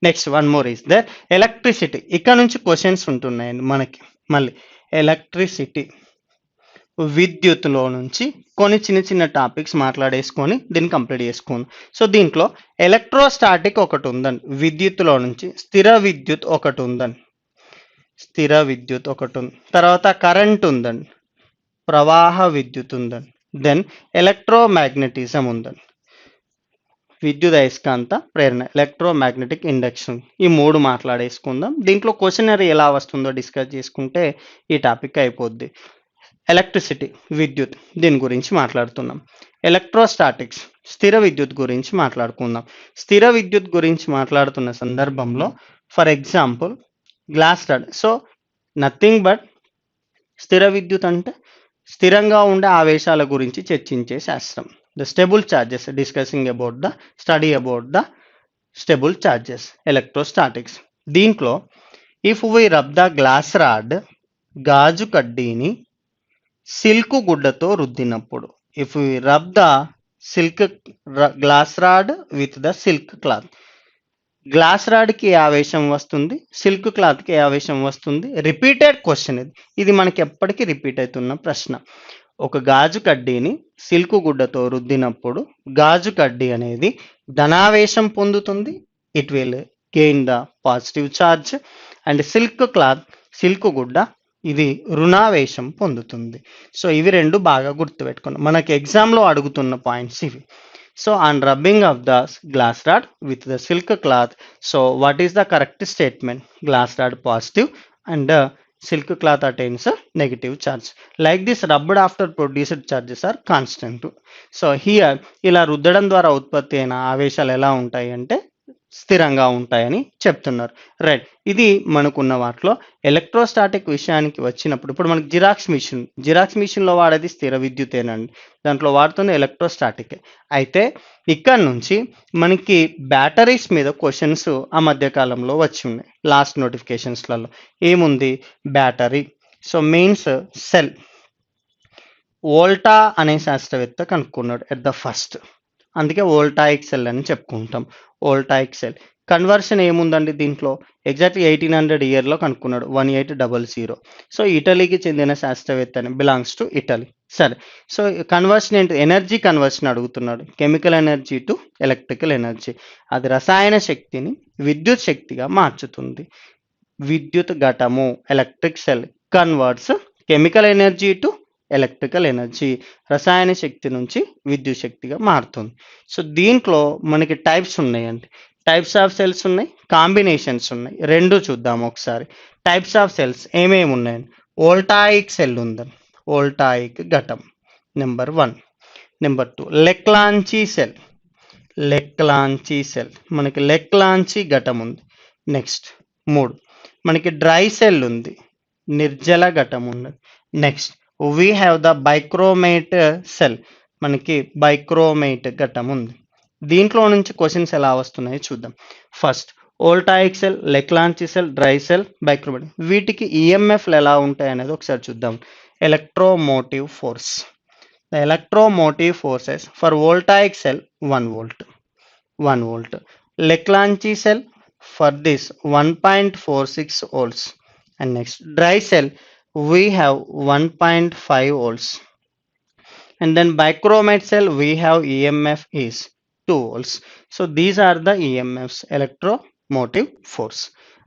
Next one more is the electricity. ఇక్కడ నుంచి questions ఉంటున్నాయండి మనకి. మళ్ళీ ఎలక్ట్రిసిటీ, విద్యుత్తులో నుంచి కొన్ని చిన్న చిన్న టాపిక్స్ మాట్లాడేసుకొని దీన్ని కంప్లీట్ చేసుకుందాం. సో దీంట్లో ఎలక్ట్రోస్టాటిక్ ఒకటి ఉందండి, విద్యుత్తులో నుంచి స్థిర విద్యుత్ ఒకటి ఉందండి, స్థిర విద్యుత్ ఒకటి ఉంది. తర్వాత కరెంట్ ఉందండి, ప్రవాహ విద్యుత్ ఉందండి. దెన్ ఎలక్ట్రోమాగ్నెటిజం ఉందండి, విద్యుత్ అయస్కాంత ప్రేరణ, ఎలక్ట్రోమాగ్నెటిక్ ఇండక్షన్. ఈ మూడు మాట్లాడేసుకుందాం. దీంట్లో క్వశ్చనరీ ఎలా వస్తుందో డిస్కస్ చేసుకుంటే ఈ టాపిక్ అయిపోద్ది. ఎలక్ట్రిసిటీ, విద్యుత్, దీని గురించి మాట్లాడుతున్నాం. ఎలక్ట్రోస్టాటిక్స్, స్థిర విద్యుత్ గురించి మాట్లాడుకుందాం. స్థిర విద్యుత్ గురించి మాట్లాడుతున్న సందర్భంలో for example glass rod. So nothing but స్థిర విద్యుత్ అంటే స్థిరంగా ఉండే ఆవేశాల గురించి చర్చించే శాస్త్రం. The stable charges, discussing about the study about the stable charges, electrostatics. దీంట్లో if we rub the glass rod, గాజు కడ్డీని సిల్క్ గుడ్డతో రుద్దినప్పుడు, if we rub the silk glass rod with the silk cloth, glass రాడ్కి ఏ ఆవేశం వస్తుంది, silk క్లాత్కి ఏ ఆవేశం వస్తుంది? రిపీటెడ్ క్వశ్చన్ ఇది. ఇది మనకి ఎప్పటికీ రిపీట్ అవుతున్న ప్రశ్న. ఒక గాజు కడ్డీని సిల్క్ గుడ్డతో రుద్దినప్పుడు గాజు కడ్డీ అనేది ధనావేశం పొందుతుంది, it will gain the positive charge. And silk cloth, silk గుడ్డ, ఇది రుణావేశం పొందుతుంది. సో ఇవి రెండు బాగా గుర్తుపెట్టుకున్నాం, మనకి ఎగ్జామ్లో అడుగుతున్న పాయింట్స్ ఇవి. So on rubbing of the glass rod with the silk cloth, so what is the correct statement? Glass rod positive and silk cloth attains a negative charge. Like this rubbed after produced charges are constant. So here ఇలా రుద్దడం ద్వారా ఉత్పత్తి అయిన ఆవేశాలు ఎలా ఉంటాయి అంటే స్థిరంగా ఉంటాయని చెప్తున్నారు. రైట్, ఇది మనకున్న వాటిలో. ఎలక్ట్రోస్టాటిక్ విషయానికి వచ్చినప్పుడు ఇప్పుడు మనకి జిరాక్స్ మిషన్లో వాడేది స్థిర విద్యుతేనండి, దాంట్లో వాడుతుంది ఎలక్ట్రోస్టాటిక్. అయితే ఇక్కడ నుంచి మనకి బ్యాటరీస్ మీద క్వశ్చన్స్ ఆ మధ్య కాలంలో వచ్చి ఉన్నాయి లాస్ట్ నోటిఫికేషన్స్లలో. ఏముంది? Battery. So mains cell, Volta అనే శాస్త్రవేత్త కనుక్కున్నాడు ఎట్ ద ఫస్ట్, అందుకే వోల్టాయిక్ సెల్ అని చెప్పుకుంటాం. వోల్టాయిక్ సెల్ కన్వర్షన్ ఏముందండి దీంట్లో? ఎగ్జాక్ట్లీ 1800 ఇయర్లో కనుక్కున్నాడు, 1800. సో ఇటలీకి చెందిన శాస్త్రవేత్త అని, బిలాంగ్స్ టు ఇటలీ. సరే, సో కన్వర్షన్ ఏంటి? ఎనర్జీ కన్వర్షన్ అడుగుతున్నాడు, chemical energy to electrical energy. అది రసాయన శక్తిని విద్యుత్ శక్తిగా మార్చుతుంది. విద్యుత్ ఘటము, electric cell converts chemical energy to electrical energy, రసాయన శక్తి నుంచి విద్యుత్ శక్తిగా మారుతుంది. సో దీంట్లో మనకి టైప్స్ ఉన్నాయండి, టైప్స్ ఆఫ్ సెల్స్ ఉన్నాయి, కాంబినేషన్స్ ఉన్నాయి. రెండు చూద్దాం ఒకసారి. టైప్స్ ఆఫ్ సెల్స్ ఏమేమి ఉన్నాయండి? వోల్టాయిక్ సెల్ ఉందండి, వోల్టాయిక్ ఘటం number 1. Number 2 లెక్లాంచీ cell, Leclanche cell, మనకి లెక్లాంచీ ఘటం ఉంది. నెక్స్ట్ 3 మనకి డ్రై సెల్ ఉంది, నిర్జల ఘటం ఉన్నది. Next we have the bichromate cell, మనకి బైక్రోమేట్ ఘటం ఉంది. దీంట్లో నుంచి క్వశ్చన్స్ ఎలా వస్తున్నాయో చూద్దాం. First voltaic cell, Leclanche cell, dry cell, bichromate, వీటికి ఈఎంఎఫ్లు ఎలా ఉంటాయి అనేది ఒకసారి చూద్దాం. Electromotive force, the electromotive forces for voltaic cell 1 volt, 1 volt. Leclanche cell for this 1.46 volts. And next dry cell we have 1.5 volts. And then bichromate cell we have EMF is 2 volts. So these are the EMFs, electromotive force.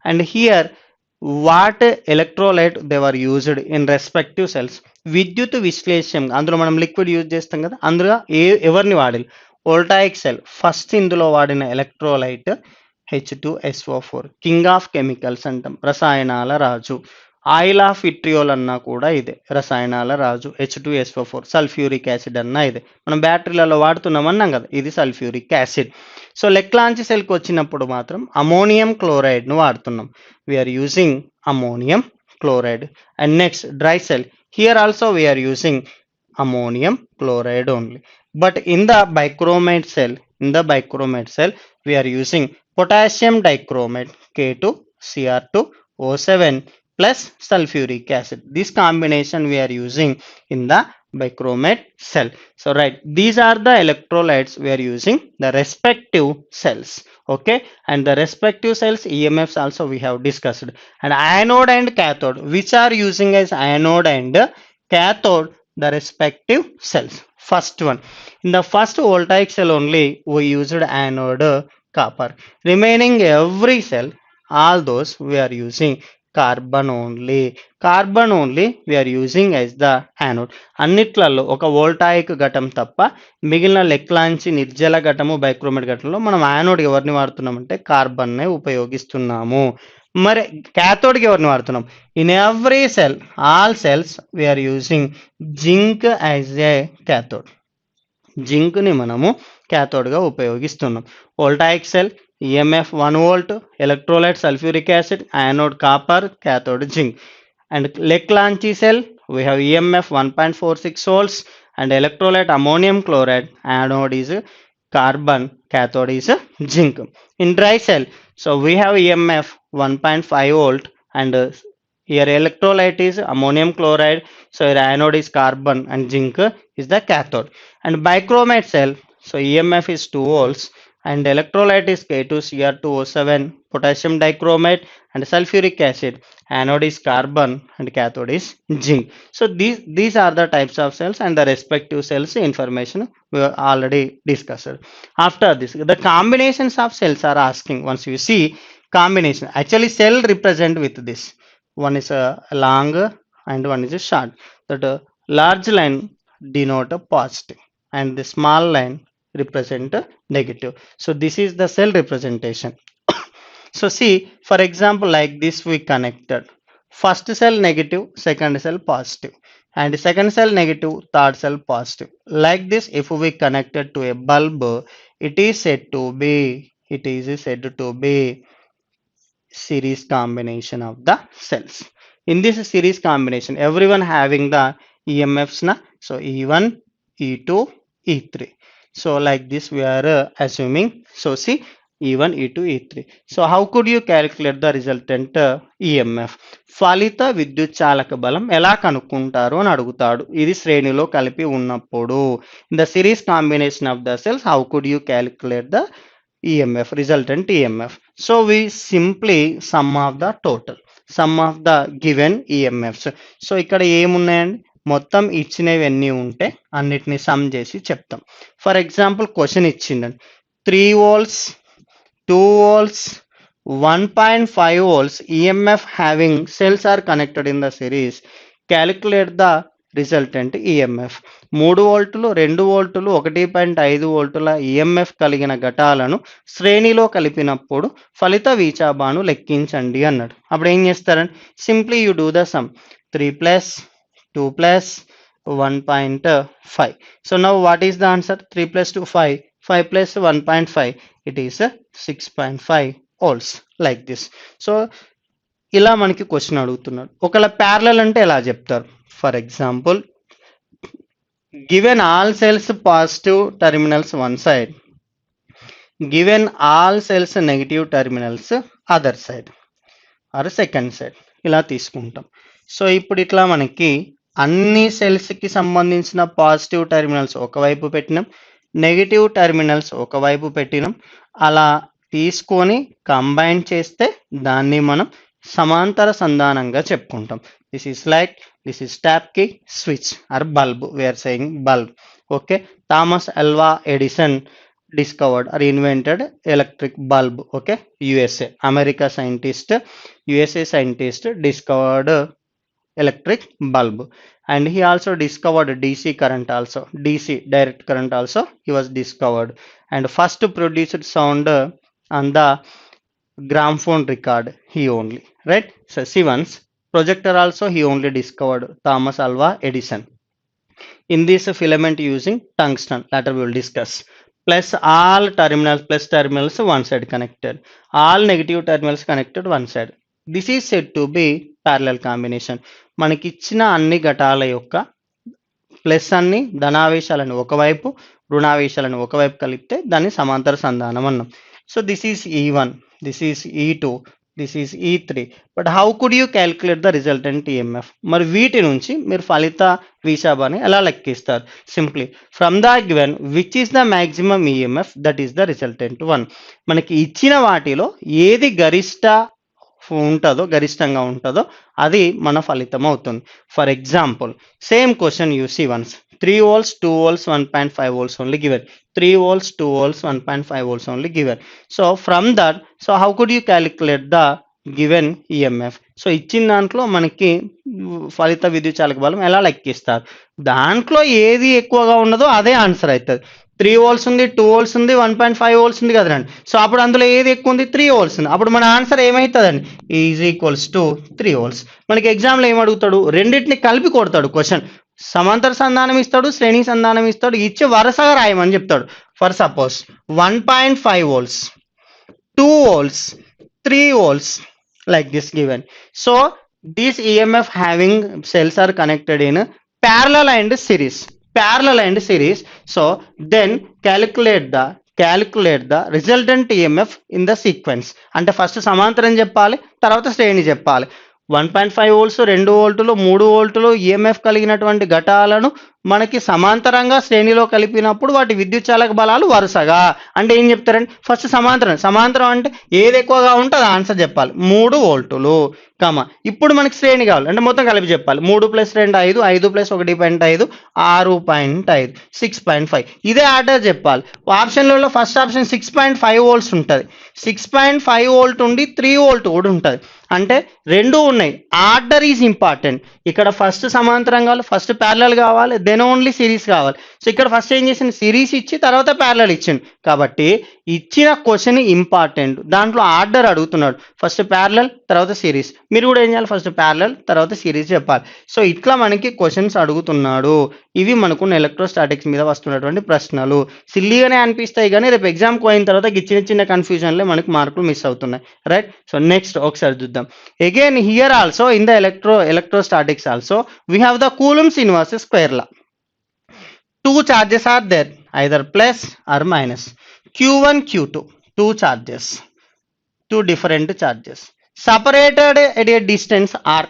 And here what electrolyte they were used in respective cells. విద్యుత్ విశ్లేషణ, అందులో మనం liquid use చేస్తాం కదా, అందులో ఎవరిని వాడాలి? Voltaic cell first ఇందులో వాడిన electrolyte H2SO4, king of chemicals అంటాం, రసాయనాల రాజు. ఆయిల్ ఆఫ్ విట్రియోల్ అన్నా కూడా ఇదే, రసాయనాల రాజు. H2SO4, సల్ఫ్యూరిక్ యాసిడ్ అన్నా ఇదే, మనం బ్యాటరీలలో వాడుతున్నాం అన్నాం కదా, ఇది సల్ఫ్యూరిక్ యాసిడ్. సో లెక్లాంచీ సెల్కి వచ్చినప్పుడు మాత్రం అమోనియం క్లోరైడ్ను వాడుతున్నాం, we are using ammonium chloride. And next dry cell, here also we are using ammonium chloride only. But in the bichromate cell we are using potassium dichromate, K2Cr2O7 plus sulfuric acid. This combination we are using in the bichromate cell. So right, these are the electrolytes we are using the respective cells. Okay, and the respective cells EMFs also we have discussed. And anode and cathode, which are using as anode and cathode, the respective cells. First one, in the first voltaic cell only we used anode copper. Remaining every cell, all those we are using carbon only. Carbon only we are using as the anode. అన్నిట్లలో ఒక voltaic ఘటం తప్ప మిగిలిన లెక్లాంచి నిర్జల ఘటము బైక్రోమేట్ ఘటంలో మనం anode ఎవరిని వాడుతున్నామంటే కార్బన్నే ఉపయోగిస్తున్నాము. మరి క్యాథోడ్కి ఎవరిని వాడుతున్నాం? In every cell, all cells we are using zinc as a cathode. జింక్ని మనము క్యాథోడ్గా ఉపయోగిస్తున్నాం. Voltaic cell EMF 1 volt, electrolyte sulfuric acid, anode copper, cathode zinc. And Leclanchi cell, we have EMF 1.46 volts and electrolyte ammonium chloride, anode is carbon, cathode is zinc. In dry cell, so we have EMF 1.5 volt and here electrolyte is ammonium chloride, so here anode is carbon and zinc is the cathode. And bichromate cell, so EMF is 2 volts and electrolyte is K2Cr2O7, potassium dichromate and sulfuric acid, anode is carbon and cathode is zinc. So these are the types of cells and the respective cells information we already discussed. After this, the combinations of cells are asking. Once you see combination, actually cell represent with this, one is a long and one is a short. That large line denote a positive and the small line represent a negative. So this is the cell representation. So see, for example, like this we connected first cell negative, second cell positive, and second cell negative, third cell positive. Like this, if we connected to a bulb, it is said to be series combination of the cells. In this series combination, everyone having the EMFs na, so E1, E2, E3. So like this we are assuming. So see, E1, E2, E3. So how could you calculate the resultant EMF? ఫలిత విద్యుత్ చాలక బలం ఎలా కనుక్కుంటారు అని అడుగుతాడు. ఇది శ్రేణిలో కలిపి ఉన్నప్పుడు. In the series combination of the cells, how could you calculate the EMF, resultant EMF? So we simply sum of the total, sum of the given EMFs. So ఇక్కడ ఏమున్నాయండి, మొత్తం ఇచ్చినవి ఎన్ని ఉంటే అన్నిటిని సమ్ చేసి చెప్తాం. ఫర్ ఎగ్జాంపుల్ క్వశ్చన్ ఇచ్చిందండి, 3 volts, 2 volts, 1.5 volts EMF having cells are connected in the series, calculate the resultant EMF. 3 వోల్టులు, 2 వోల్టులు, 1.5 వోల్టుల EMF కలిగిన ఘటాలను శ్రేణిలో కలిపినప్పుడు ఫలిత వీచాబాను లెక్కించండి అన్నాడు. అప్పుడు ఏం చేస్తారండి, simply you do the sum, 3 plus 2 plus 1.5. So now what is the answer? 3 plus 2, 5. 5 plus 1.5, it is 6.5 volts. Like this. So ఇలా మనకి క్వశ్చన్ అడుగుతున్నాడు. ఒకవేళ ప్యారలల్ అంటే ఎలా చెప్తారు? For example, given all cells positive terminals one side, given all cells negative terminals other side or second side, ఇలా తీసుకుంటాం. So ఇప్పుడు ఇట్లా మనకి అన్ని సెల్స్కి సంబంధించిన పాజిటివ్ టెర్మినల్స్ ఒకవైపు పెట్టినాం, నెగిటివ్ టెర్మినల్స్ ఒకవైపు పెట్టినాం. అలా తీసుకొని కంబైన్ చేస్తే దాన్ని మనం సమాంతర సంధానంగా చెప్పుకుంటాం. This is like, this is tap కి switch or bulb, we are saying bulb. Okay, Thomas Alva Edison discovered or invented electric bulb. Okay, USA, America scientist, USA scientist discovered electric bulb, and he also discovered DC current also, DC direct current also he was discovered, and first produced sound on the gramophone record he only, right? So Siemens projector also he only discovered, Thomas Alva Edison. In this filament using tungsten, later we will discuss. Plus all terminals one side connected, all negative terminals connected one side. This is said to be parallel combination. మనకి ఇచ్చిన అన్ని ఘటాల యొక్క plus అన్ని ధనావేశాలను ఒకవైపు, రుణావేశాలను ఒకవైపు కలిపితే దాన్ని సమాంతర సంధానం అన్నాం. So this is E1, this is E2, this is E3. But how could you calculate the resultant EMF? మరి వీటి నుంచి మీరు ఫలిత విషాబాన్ని ఎలా లెక్కిస్తారు? Simply from the given which is the maximum EMF that is the resultant one. మనకి ఇచ్చిన వాటిలో ఏది గరిష్టంగా ఉంటుందో అది మన ఫలితం అవుతుంది. For example same question you see once 3 volts, 2 volts, 1.5 volts only given. 3 volts, 2 volts, 1.5 volts only given. So from that, so how could you calculate the given EMF? So ఇచ్చిన దాంట్లో మనకి ఫలిత విద్యుత్ చాలక బలం ఎలా లెక్కిస్తారు? దాంట్లో ఏది ఎక్కువగా ఉన్నదో అదే ఆన్సర్ అవుతుంది. 3 volts ఉంది, 2 volts ఉంది, 1.5 volts ఉంది కదండి. సో అప్పుడు అందులో ఏది ఎక్కువ ఉంది? 3 volts ఉంది. అప్పుడు మన ఆన్సర్ ఏమవుతుందండి? Is equals to 3 volts. మనకి ఎగ్జామ్లో ఏమడుగుతాడు? రెండింటిని కలిపి కొడతాడు క్వశ్చన్. సమాంతర సంధానం ఇస్తాడు, శ్రేణి సంధానం ఇస్తాడు, ఇచ్చి వరుసగా రాయమని చెప్తాడు. For suppose 1.5 volts, 2 volts, 3 volts like this given. So this EMF having cells are connected in parallel and series. So then calculate the resultant EMF in the sequence. అంటే ఫస్ట్ సమాంతరం చెప్పాలి, తర్వాత శ్రేణి చెప్పాలి. 1.5 volts, 2 వోల్టులు, 3 వోల్టులు ఈఎంఎఫ్ కలిగినటువంటి ఘటాలను మనకి సమాంతరంగా శ్రేణిలో కలిపినప్పుడు వాటి విద్యుత్ చాలక బలాలు వరుసగా. అంటే ఏం చెప్తారండి? ఫస్ట్ సమాంతరం అంటే ఏది ఎక్కువగా ఉంటే అది ఆన్సర్ చెప్పాలి. 3 వోల్టులు ఇప్పుడు మనకి శ్రేణి కావాలి అంటే మొత్తం కలిపి చెప్పాలి. 3 + 2 5, 5 + 1.5 6.5, 6.5. ఇదే ఆర్డర్ చెప్పాలి. ఆప్షన్లలో ఫస్ట్ ఆప్షన్ 6.5 volts ఉంటుంది, 6.5 volt ఉండి 3 volt కూడా ఉంటుంది. అంటే రెండు ఉన్నాయి. Order is important. ఇక్కడ ఫస్ట్ సమాంతరం కావాలి, ఫస్ట్ ప్యారలల్ కావాలి, దెన్ ఓన్లీ సిరీస్ కావాలి. సో ఇక్కడ ఫస్ట్ ఏం చేసింది? సిరీస్ ఇచ్చి తర్వాత ప్యారలల్ ఇచ్చింది. కాబట్టి ఇచ్చిన క్వశ్చన్ ఇంపార్టెంట్. దాంట్లో ఆర్డర్ అడుగుతున్నాడు, ఫస్ట్ ప్యారలల్ తర్వాత సిరీస్. మీరు కూడా ఏం చేయాలి? ఫస్ట్ ప్యారలల్ తర్వాత సిరీస్ చెప్పాలి. సో ఇట్లా మనకి క్వశ్చన్స్ అడుగుతున్నాడు. ఇవి మనకున్న ఎలక్ట్రోస్టాటిక్స్ మీద వస్తున్నటువంటి ప్రశ్నలు. సిల్లీగానే అనిపిస్తాయి కానీ రేపు ఎగ్జామ్కి పోయిన తర్వాత చిన్న కన్ఫ్యూజన్లే మనకి మార్కులు మిస్ అవుతున్నాయి. రైట్. సో నెక్స్ట్ ఒకసారి చూద్దాం. Again here also in the electrostatics also we have the Coulomb's inverse square law. Two charges are there, either plus or minus. Q1, Q2, two charges, two different charges separated at a distance r.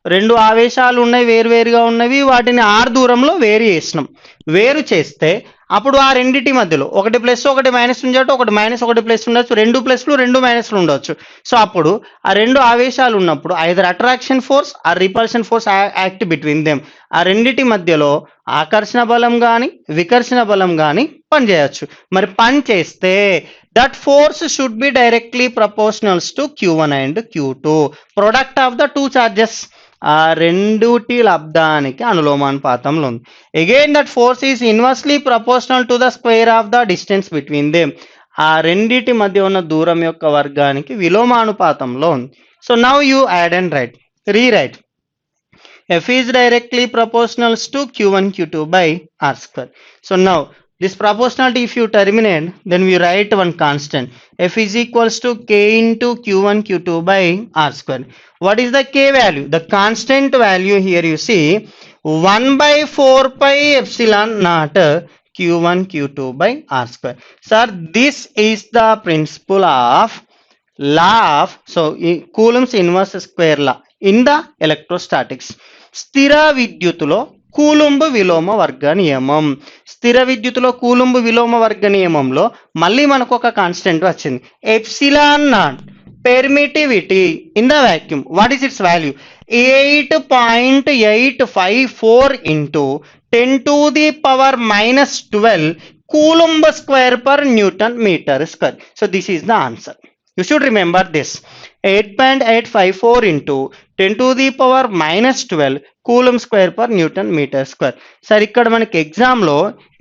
రెండు ఆవేశాలు ఉన్నాయి, వేరువేరుగా ఉన్నవి, వాటిని r దూరంలో వేరు చేస్తే అప్పుడు ఆ రెండిటి మధ్యలో ఒకటి ప్లస్ ఒకటి మైనస్ ఉండొచ్చు, ఒకటి మైనస్ ఒకటి ప్లస్ ఉండొచ్చు, రెండు ప్లస్లు రెండు మైనస్లు ఉండొచ్చు. సో అప్పుడు ఆ రెండు ఆవేశాలు ఉన్నప్పుడు either attraction force or repulsion force act between them. ఆ రెండిటి మధ్యలో ఆకర్షణ బలం కానీ వికర్షణ బలం కానీ పనిచేయచ్చు. మరి పని చేస్తే that force should be directly proportionals to Q1 and Q2, product of the two charges. ఆ రెండుటి లబ్ధానికి అనులోమానుపాతంలో ఉంది. Again that force is inversely proportional to the square of the distance between them. ఆ రెండిటి మధ్య ఉన్న దూరం యొక్క వర్గానికి విలోమానుపాతంలో ఉంది. So now you add and rewrite. F is directly proportional to Q1 Q2 by R square. So now this proportionality if you terminate, then we write one constant. F is equals to K into Q1 Q2 by R square. What is the K value? The constant value here you see 1/4 pi epsilon naught Q1 Q2 by R square. Sir, this is the principle of law of Coulomb's inverse square law in the electrostatics. స్థిర విద్యుత్తులో coulomb విలోమ వర్గ నియమం. స్థిర విద్యుత్తులో coulomb విలోమ వర్గ నియమంలో మళ్ళీ మనకు ఒక కాన్స్టెంట్ వచ్చింది, epsilon naught permittivity in the vacuum. What is it's value? 8.854 into 10⁻⁻12 coulomb square per Newton meter square. So this is the answer. You should remember this. 8.854 into 10⁻⁻12 coulomb square per Newton meter square. సరే, ఇక్కడ మనకి ఎగ్జామ్లో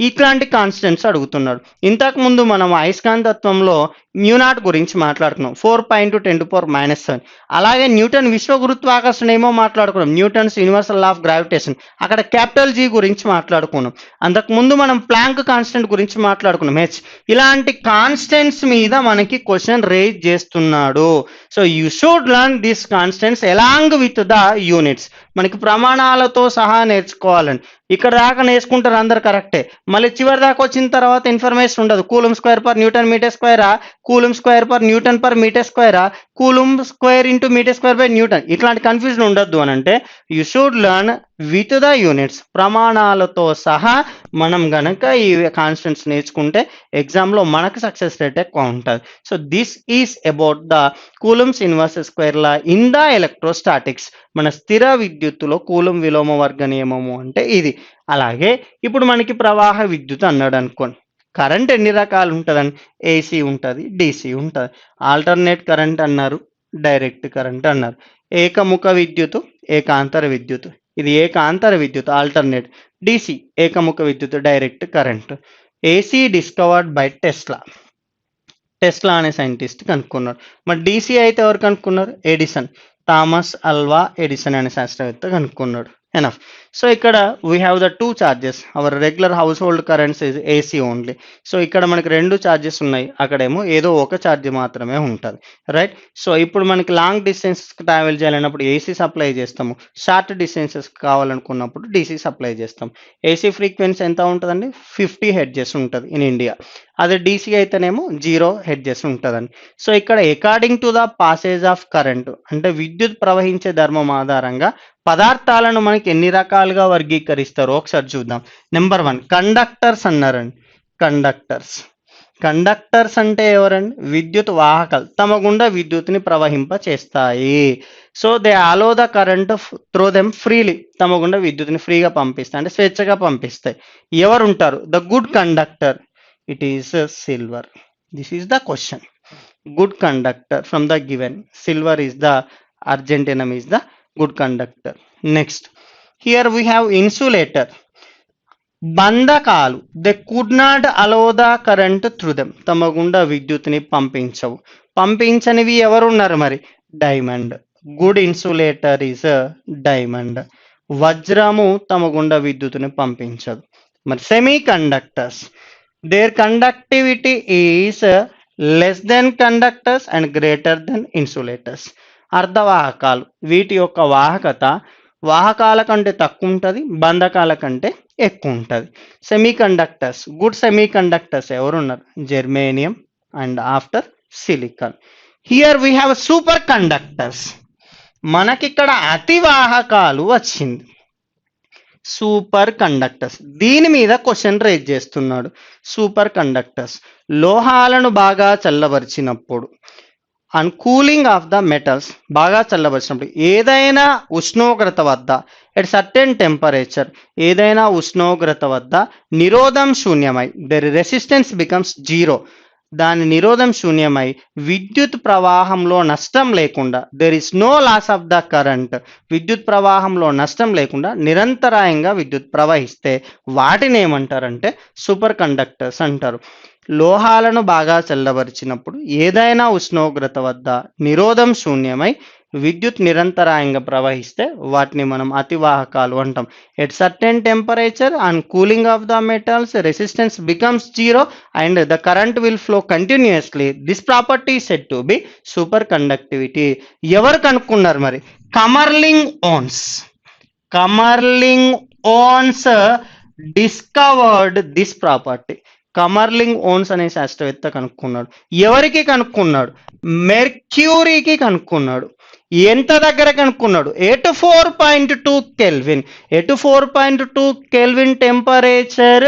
ఇట్లాంటి constants అడుగుతున్నాడు. ఇంతకు ముందు మనం అయస్కాంతత్వంలో mu naught గురించి మాట్లాడుకున్నాం, 4×10⁻⁷. అలాగే న్యూటన్ విశ్వ గురుత్వాకర్షణ ఏమో మాట్లాడుకున్నాం, Newton's universal law of gravitation, అక్కడ క్యాపిటల్ G గురించి మాట్లాడుకున్నాం. అంతకుముందు మనం ప్లాంక్ కాన్స్టెంట్ గురించి మాట్లాడుకున్నాం, H. ఇలాంటి కాన్స్టెంట్స్ మీద మనకి క్వశ్చన్ రేజ్ చేస్తున్నాడు. So you should learn this constants along with the units. మనకి ప్రమాణాలతో సహా నేర్చుకోవాలండి. ఇక్కడ దాకా నేర్చుకుంటారు అందరు కరెక్టే, మళ్ళీ చివరి దాకా వచ్చిన తర్వాత ఇన్ఫర్మేషన్ ఉండదు. Coulomb square per newton metre స్క్వేరా, coulomb square per newton per metre స్క్వేరా, coulomb square into metre square by newton, ఇట్లాంటి కన్ఫ్యూజన్ ఉండొద్దు అని అంటే you should learn with the units, ప్రమాణాలతో సహా మనం గనక ఈ కాన్స్టెంట్స్ నేర్చుకుంటే ఎగ్జామ్లో మనకు సక్సెస్ రేట్ ఎక్కువ ఉంటుంది. So this is about the coulombs inverse square law in the electrostatics. మన స్థిర విద్యుత్తులో కూలుమ్ విలోమ వర్గ నియమము అంటే ఇది. అలాగే ఇప్పుడు మనకి ప్రవాహ విద్యుత్ అన్నాడు అనుకోండి, కరెంట్ ఎన్ని రకాలు ఉంటుందని, ఏసీ ఉంటుంది, డీసీ ఉంటుంది, ఆల్టర్నేట్ కరెంట్ అన్నారు, డైరెక్ట్ కరెంట్ అన్నారు, ఏకముఖ విద్యుత్, ఏకాంతర విద్యుత్, ఇది ఏకాంతర విద్యుత్ ఆల్టర్నేట్, డీసీ ఏకముఖ విద్యుత్ direct current. AC discovered by Tesla, Tesla అనే సైంటిస్ట్ కనుక్కున్నారు. మరి డీసీ అయితే ఎవరు కనుక్కున్నారు, ఎడిసన్, థామస్ అల్వా ఎడిసన్ అనే శాస్త్రవేత్త కనుక్కున్నాడు. ఎనఫ్. సో ఇక్కడ we have the two charges, our regular household currents is AC only. So ఇక్కడ మనకి రెండు చార్జెస్ ఉన్నాయి, అక్కడేమో ఏదో ఒక ఛార్జ్ మాత్రమే ఉంటుంది, రైట్. సో ఇప్పుడు మనకి లాంగ్ డిస్టెన్స్ ట్రావెల్ చేయాలన్నప్పుడు ఏసీ సప్లై చేస్తాము, షార్ట్ డిస్టెన్సెస్ కావాలనుకున్నప్పుడు డీసీ సప్లై చేస్తాం. ఏసీ ఫ్రీక్వెన్సీ ఎంత ఉంటుందండి, 50 హెర్ట్జెస్ ఉంటుంది ఇన్ ఇండియా. అదే డీసీ అయితేనేమో 0 హెర్ట్జెస్ ఉంటుందండి. సో ఇక్కడ according to the passage of current అంటే విద్యుత్ ప్రవహించే ధర్మం ఆధారంగా పదార్థాలను మనకి ఎన్ని రకాలుగా వర్గీకరిస్తారో ఒకసారి చూద్దాం. నెంబర్ 1 కండక్టర్స్ అన్నారండి. కండక్టర్స్, కండక్టర్స్ అంటే ఎవరండి, విద్యుత్ వాహకాలు, తమ గుండా విద్యుత్ని ప్రవహింప చేస్తాయి. So they allow the current through them freely, తమ గుండా విద్యుత్ని ఫ్రీగా పంపిస్తాయి, అంటే స్వేచ్ఛగా పంపిస్తాయి. ఎవరు ఉంటారు, the good conductor, it is silver. This is the question. Good conductor from the given, silver is the argentinum is the good conductor. Next, here we have insulator. బంధకాలు, they could not allow the current through them, తమ గుండా విద్యుత్ని పంపించవు. పంపించనివి ఎవరు ఉన్నారు మరి, diamond. Good insulator is diamond. వజ్రము తమ గుండా విద్యుత్ని పంపించదు. మరి semiconductors, their conductivity is less than conductors and greater than insulators. అర్ధవాహకాలు, వీటి యొక్క వాహకత వాహకాల కంటే తక్కువ ఉంటుంది, బంధకాల కంటే ఎక్కువ ఉంటుంది. Semiconductors, good semiconductors ఎవరున్నారు, germanium and after silicon. Here we have superconductors. మనకిక్కడ అతివాహకాలు వచ్చింది, సూపర్ కండక్టర్స్. దీని మీద క్వశ్చన్ రేజ్ చేస్తున్నాడు. సూపర్ కండక్టర్స్ లోహాలను బాగా చల్లబరిచినప్పుడు, and cooling of the metals, బాగా చల్లబరిచినప్పుడు, ఏదైనా ఉష్ణోగ్రత వద్ద, ఎట్ సర్టెన్ టెంపరేచర్, ఏదైనా ఉష్ణోగ్రత వద్ద నిరోధం శూన్యమై, దెర్ రెసిస్టెన్స్ బికమ్స్ 0, దాని నిరోధం శూన్యమై విద్యుత్ ప్రవాహంలో నష్టం లేకుండా, there is no loss of the current, విద్యుత్ ప్రవాహంలో నష్టం లేకుండా నిరంతరాయంగా విద్యుత్ ప్రవహిస్తే వాటిని ఏమంటారంటే సూపర్ కండక్టర్స్ అంటారు. లోహాలను బాగా చల్లబరిచినప్పుడు ఏదైనా ఉష్ణోగ్రత వద్ద నిరోధం శూన్యమై విద్యుత్ నిరంతరాయంగా ప్రవహిస్తే వాటిని మనం అతివాహకాలు అంటాం. At certain temperature and cooling of the metals resistance becomes 0 and the current will flow continuously. This property said to be superconductivity. ఎవరు కనుక్కున్నారు మరి, Kamerlingh Onnes. Kamerlingh Onnes discovered this property. Kamerlingh Onnes అనే శాస్త్రవేత్త కనుక్కున్నాడు. ఎవరికి కనుక్కున్నాడు, మెర్క్యూరీకి కనుక్కున్నాడు. ఎంత దగ్గర కనుక్కున్నాడు, at 4.2 kelvin. At 4.2 kelvin temperature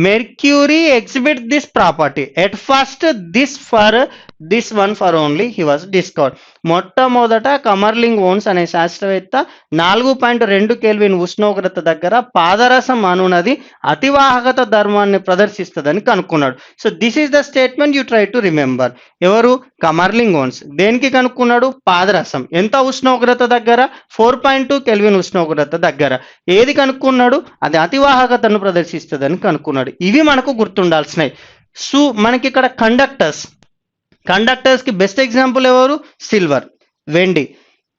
mercury exhibit this property. At first this one for only he was discovered. మొట్టమొదట కమర్లింగ్ ఓన్స్ అనే శాస్త్రవేత్త 4.2 కెల్విన్ ఉష్ణోగ్రత దగ్గర పాదరసం అనునది అతివాహకత ధర్మాన్ని ప్రదర్శిస్తుందని కనుక్కున్నాడు. So this is the statement you try to remember. ఎవరు, కమర్లింగ్ ఓన్స్. దేనికి కనుక్కున్నాడు, పాదరసం. ఎంత ఉష్ణోగ్రత దగ్గర, 4.2 కెల్విన్ ఉష్ణోగ్రత దగ్గర. ఏది కనుక్కున్నాడు, అది అతివాహకతను ప్రదర్శిస్తుందని కనుక్కున్నాడు. ఇవి మనకు గుర్తుండాల్సినవి. సో మనకి ఇక్కడ కండక్టర్స్ కి బెస్ట్ ఎగ్జాంపుల్ ఎవరు, సిల్వర్, వెండి.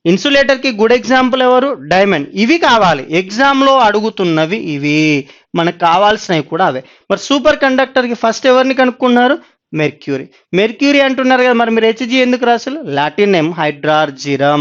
ఇన్సులేటర్ కి గుడ్ ఎగ్జాంపుల్ ఎవరు, డైమండ్. ఇవి కావాలి, ఎగ్జామ్ లో అడుగుతున్నవి ఇవి, మనకు కావాల్సినవి కూడా అవే. మరి సూపర్ కండక్టర్ కి ఫస్ట్ ఎవరిని కనుక్కున్నారు, మెర్క్యూరీ. మెర్క్యూరీ అంటున్నారు కదా, మరి మీరు హెచ్జి ఎందుకు రాసులు? Latin name hydrargyrum.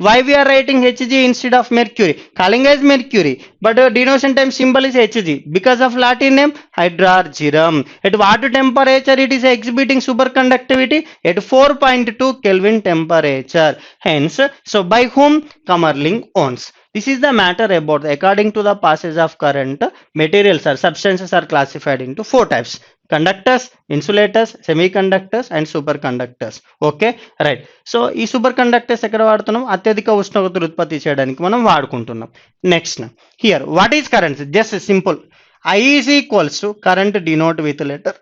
Why we are writing H G instead of mercury? Calling as mercury, but denotation time symbol is hg because of latin name hydrargyrum. At what temperature it is exhibiting superconductivity? At 4.2 kelvin temperature. Hence, so by whom? Kamerlingh owns. This is the matter about according to the passage of current, materials or substances are classified into four types: conductors, insulators, semiconductors and superconductors. Okay, right. So ఈ super conductors ఎక్కడ వాడుతున్నాం? అత్యధిక ఉష్ణోగ్రతలు ఉత్పత్తి చేయడానికి మనం వాడుకుంటున్నాం. Next here what is current? Just simple. I is equals to current denote with letter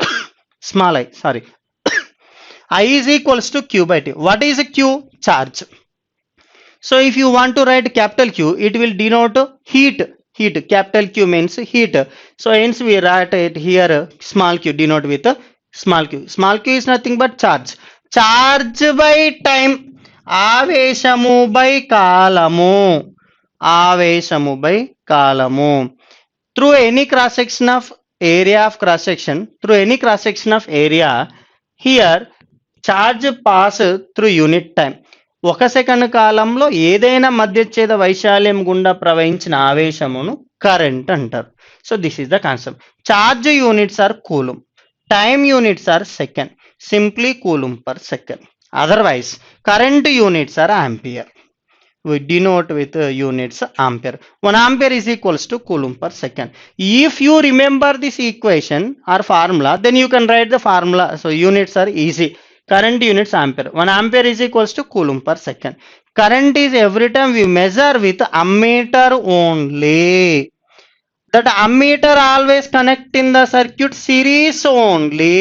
small I, sorry. I is equals to Q by T. What is Q? Charge. So if you want to write capital Q, it will denote heat. Heat, capital Q means heat. So hence we write it here small q, denote with small q. Small q is nothing but charge. Charge by time. ఆవేశము by కాలము. ఆవేశము by కాలము. Through any cross section of area of cross section, through any cross section of area, here charge pass through unit time. ఒక second కాలంలో ఏదైనా మధ్యచ్ఛేద వైశాల్యం గుండా ప్రవహించిన ఆవేశమును కరెంట్ అంటారు. So this is the concept. Charge units are coulomb, time units are second, simply coulomb per second. Otherwise current units are ampere. We denote with units ampere. 1 ampere is equals to coulomb per second. If you remember this equation or formula, then you can write the formula. So units are easy. Current units ampere. 1 ampere is equals to coulomb per second. Current is every time we measure with ammeter only. That ammeter always connect in the circuit series only.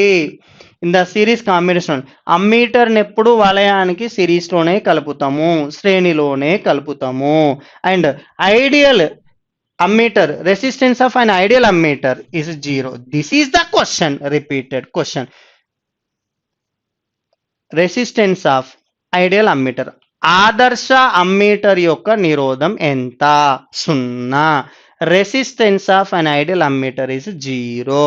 In the series combination. Ammeter ఎప్పుడు వలయానికి సిరీస్లోనే కలుపుతాము, శ్రేణిలోనే కలుపుతాము. And ideal ammeter, resistance of an ideal ammeter is 0. This is the question, repeated question. Resistance of ideal ammeter, ఆదర్శ ammeter యొక్క నిరోధం ఎంత? 0. Resistance of an ideal ammeter is 0.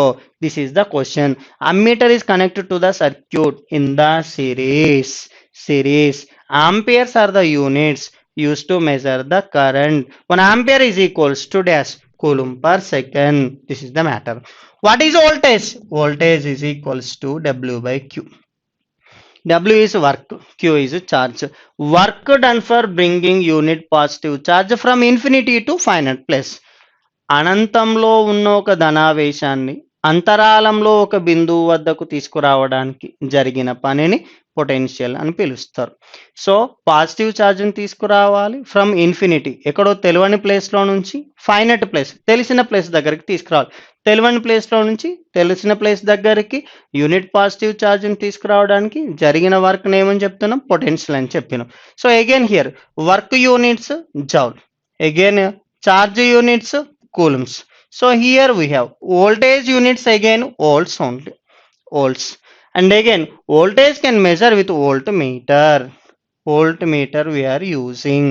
This is the question. Ammeter is connected to the circuit in the series. Amperes are the units used to measure the current. 1 ampere is equals to dash coulomb per second. This is the matter. What is voltage? Voltage is equals to W by Q. W is work, Q is charge. Work done for bringing unit positive charge from infinity to finite place. అనంతంలో ఉన్న ఒక ధనావేశాన్ని అంతరాళంలో ఒక బిందువు వద్దకు తీసుకురావడానికి జరిగిన పనిని potential అని పిలుస్తారు. సో పాజిటివ్ ఛార్జ్ని తీసుకురావాలి ఫ్రమ్ ఇన్ఫినిటీ, ఎక్కడో తెలియని ప్లేస్లో నుంచి ఫైనట్ ప్లేస్, తెలిసిన ప్లేస్ దగ్గరికి తీసుకురావాలి. తెలియని ప్లేస్లో నుంచి తెలిసిన ప్లేస్ దగ్గరికి యూనిట్ పాజిటివ్ ఛార్జ్ని తీసుకురావడానికి జరిగిన వర్క్ని ఏమని చెప్తున్నాం? పొటెన్షియల్ అని చెప్పినాం. So again here work units joule, again charge units coulombs. So here we have voltage units, again volts only, volts. And again voltage can measure with voltmeter. Voltmeter we are using.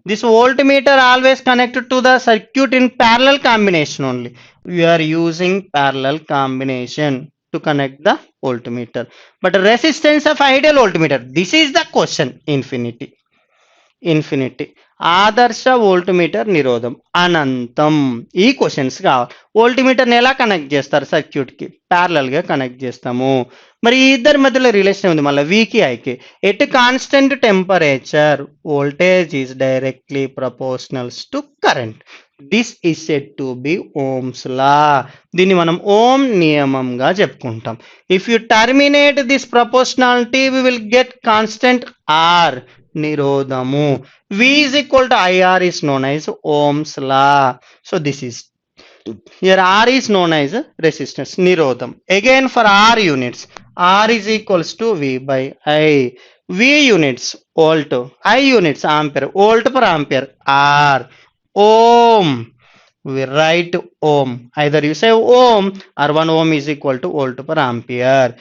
This voltmeter always connected to the circuit in parallel combination only. We are using parallel combination to connect the voltmeter. But resistance of ideal voltmeter, this is the question. Infinity. ఆదర్శ voltmeter నిరోధం అనంతం. ఈ questions కావాలి. వోల్ట్మీటర్ని ఎలా connect చేస్తారు? సర్క్యూట్కి ప్యారలల్గా connect చేస్తాము. మరి ఈ ఇద్దరి మధ్యలో రిలేషన్ ఉంది మళ్ళీ వికి ఐకి. At constant temperature voltage is directly proportionals to current. This is said to be ohm's law. దీన్ని మనం ఓం నియమంగా చెప్పుకుంటాం. If you terminate this proportionality we will get constant R, నిరోధము. V is equal to IR is known as Ohm's law. So this is here R is known as resistance, nirodham. Again for R units, R is equals to V by I. V units volt, I units ampere, volt per ampere, R. Ohm, we write ohm. Either you say ohm or 1 ohm is equal to volt per ampere.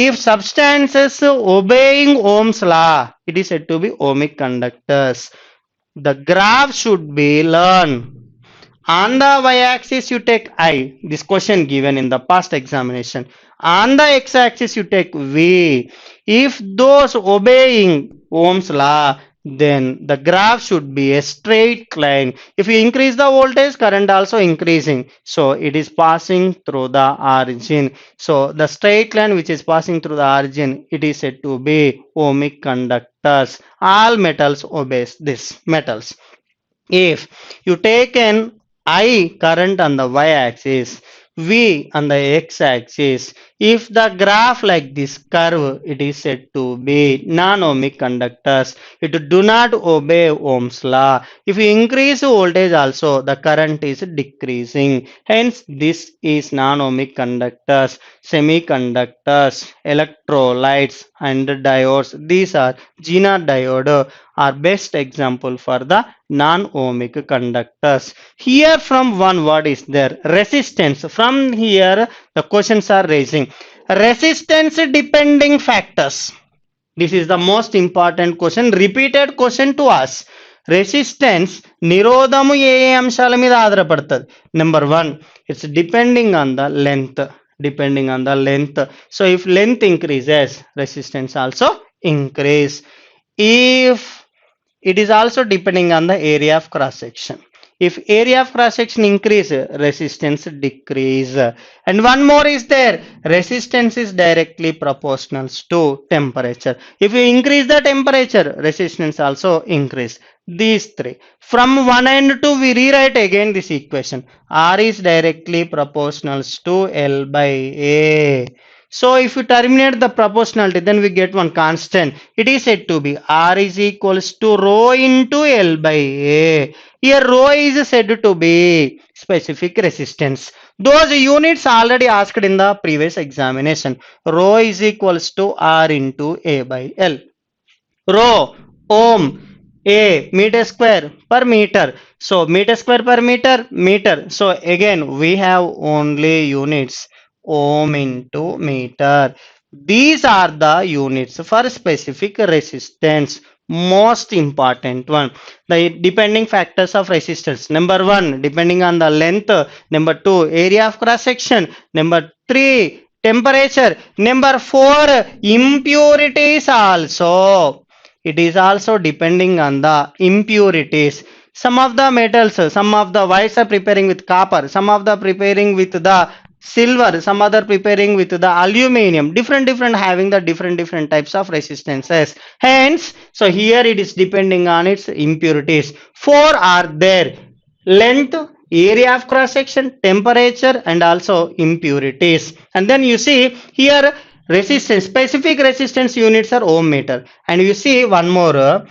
If substances obeying Ohm's law, it is said to be ohmic conductors. The graph should be learned. On the y-axis you take I. This question given in the past examination. On the x-axis you take V. If those obeying Ohm's law, then the graph should be a straight line. If you increase the voltage, current also increasing. So it is passing through the origin. So the straight line which is passing through the origin, it is said to be ohmic conductors. All metals obeys this metals. If you take an I current on the y-axis, V on the x-axis, if the graph like this curve, it is said to be non-ohmic conductors. It do not obey Ohm's law. If you increase voltage also, the current is decreasing. Hence, this is non-ohmic conductors, semiconductors, electrolytes and diodes. These are Zener diode are best example for the non-ohmic conductors. Here from one word is there, resistance. From here the questions are raising. Resistance depending factors. This is the most important question, repeated question to us. Resistance నిరోధము ఏ అంశాల మీద ఆధారపడుతుంది? Number 1, it's depending on the length. Depending on the length. So if length increases, resistance also increase. If it is also depending on the area of cross section. If area of cross section increase, resistance decrease. And one more is there, resistance is directly proportional to temperature. If you increase the temperature, resistance also increase. These three. From 1 and 2 we rewrite again this equation. R is directly proportional to L by A. So if you terminate the proportionality, then we get one constant. It is said to be R is equals to rho into L by A. Here rho is said to be specific resistance. Those units already asked in the previous examination. Rho is equals to R into A by L. Rho, ohm, A, meter square per meter. So meter square per meter, meter. So again we have only units. Ohm into meter. These are the units for specific resistance. Most important one, the depending factors of resistance. Number 1, depending on the length. Number 2, area of cross section. Number 3, temperature. Number 4, impurities also. It is also depending on the impurities. Some of the metals, some of the whites are preparing with copper, some of the preparing with the silver, some other preparing with the aluminum. Different having the different types of resistances. Hence, so here it is depending on its impurities. 4 are there: length, area of cross section, temperature and also impurities. And then you see here resistance, specific resistance units are ohm meter. And you see one more,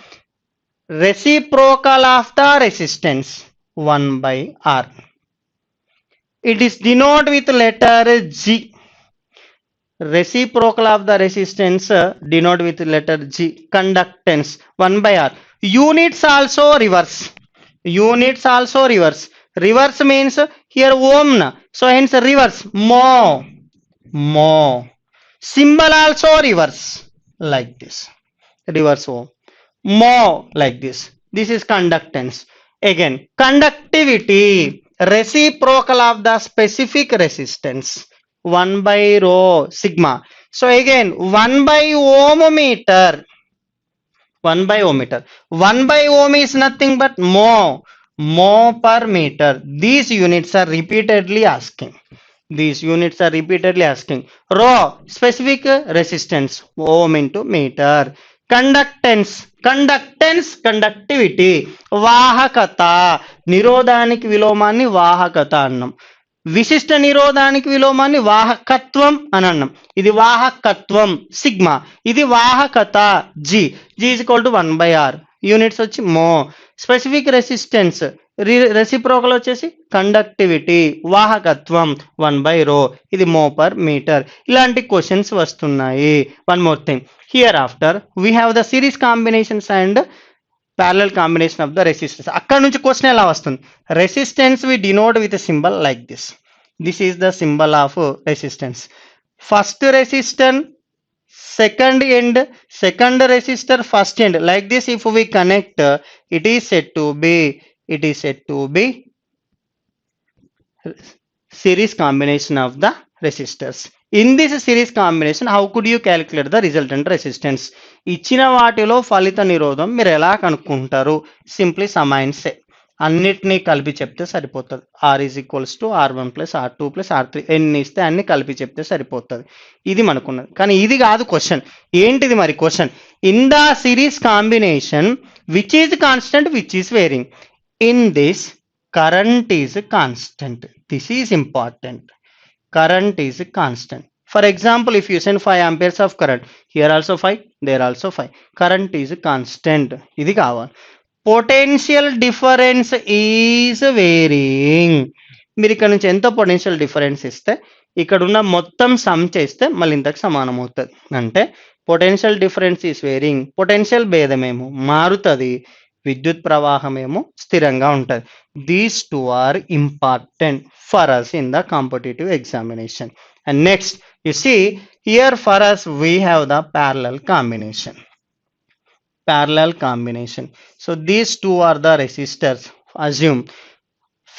reciprocal of the resistance, 1 by R. It is denoted with letter G. Reciprocal of the resistance denoted with letter G. Conductance, 1 by R. Units also reverse. Units also reverse. Reverse means here ohm, so hence reverse, mo. Symbol also reverse like this, reverse ohm, mo like this. This is conductance. Again, conductivity, reciprocal of the specific resistance, 1 by rho sigma. So again 1 by ohm meter. 1 by ohm meter. 1 by ohm is nothing but mo per meter. These units are repeatedly asking. These units are repeatedly asking. Rho, specific resistance, ohm into meter. Conductance, conductivity, వాహకత. నిరోధానికి విలోమాన్ని వాహకత అన్నాం. విశిష్ట నిరోధానికి విలోమాన్ని వాహకత్వం అని అన్నాం. ఇది వాహకత్వం sigma, ఇది వాహకత G. G is equal to 1 by R. Units వచ్చి మో. స్పెసిఫిక్ రెసిస్టెన్స్, రెసిప్రోకల్ వచ్చేసి కండక్టివిటీ, వాహకత్వం 1 by rho. ఇది మో పర్ మీటర్. ఇలాంటి క్వశ్చన్స్ వస్తున్నాయి. One more thing, here after we have the series combinations and parallel combination of the resistance. అక్కడ నుంచి question ఎలా వస్తుంది? Resistance we denote with symbol like this. This is the symbol of resistance. First resistor second end, second resistor first end, like this. If we connect, it is said to be series combination of the resistors. In this series combination, how could you calculate the resultant resistance? ఇచ్చిన వాటిలో ఫలిత నిరోధం మీరు ఎలా కనుక్కుంటారు? Simply sum and say, అన్నిటినీ కలిపి చెప్తే సరిపోతుంది. R is equals to R1 plus R2 plus R3 ఎన్ని ఇస్తే అన్ని కలిపి చెప్తే సరిపోతుంది. ఇది మనకున్నది. కానీ ఇది కాదు క్వశ్చన్. ఏంటిది మరి question? In the series combination which is constant, which is wearing? In this current is constant. This is important. Current is constant. For example, if you send 5 amperes of current, here also 5, there also 5. Current is constant. ఇది కావాలి. Potential difference is varying. మీరు ఇక్కడ నుంచి ఎంత potential difference ఇస్తే ఇక్కడ ఉన్న మొత్తం సమ్ చేస్తే మళ్ళీ ఇంతకు సమానం అవుతుంది. అంటే potential difference is varying. Potential భేదమేమో మారుతుంది, విద్యుత్ ప్రవాహం ఏమో స్థిరంగా ఉంటుంది. These two are important for us in the competitive examination. And next, you see here for us we have the parallel combination. Parallel combination. So these two are the resistors. Assume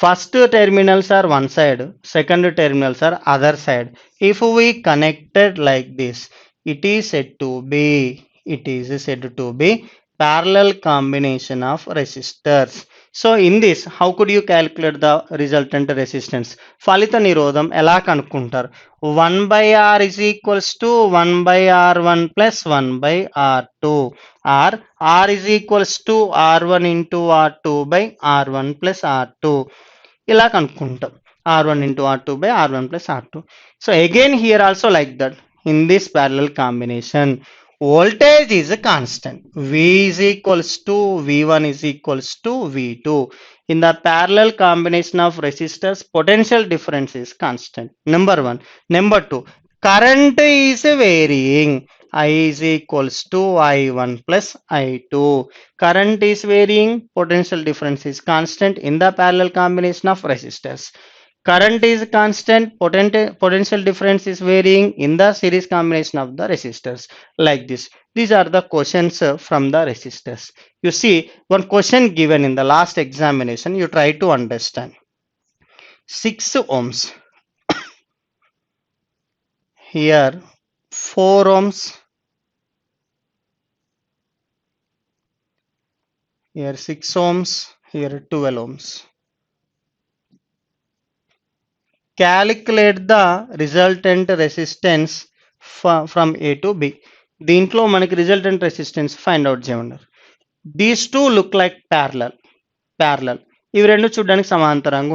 first terminals are one side, second terminals are other side. If we connected like this, it is said to be parallel combination of resistors. So in this, how could you calculate the resultant resistance? ఫలిత నిరోధం ఎలా కనుక్కుంటారు? 1/R is equals to 1/R1 plus 1/R2, or R is equals to R1 into R2 by R1 plus R2. ఇలా కనుక్కుంటాం. R1 into R2 by R1 plus R2. So again here also like that. In this parallel combination, voltage is a constant. V is equals to V1 is equals to V2. In the parallel combination of resistors, potential difference is constant. Number 1. Number 2. Current is varying. I is equals to I1 plus I2. Current is varying. Potential difference is constant in the parallel combination of resistors. Current is constant, potential difference is varying in the series combination of the resistors. Like this. These are the questions from the resistors. You see, one question given in the last examination, you try to understand. 6 ohms. Here 4 ohms. Here 6 ohms. Here 12 ohms. Calculate the resultant resistance from A to B. దీంట్లో మనకి resultant resistance find out చేయమన్నారు. These two look like parallel. ఇవి రెండు చూడడానికి సమాంతరంగా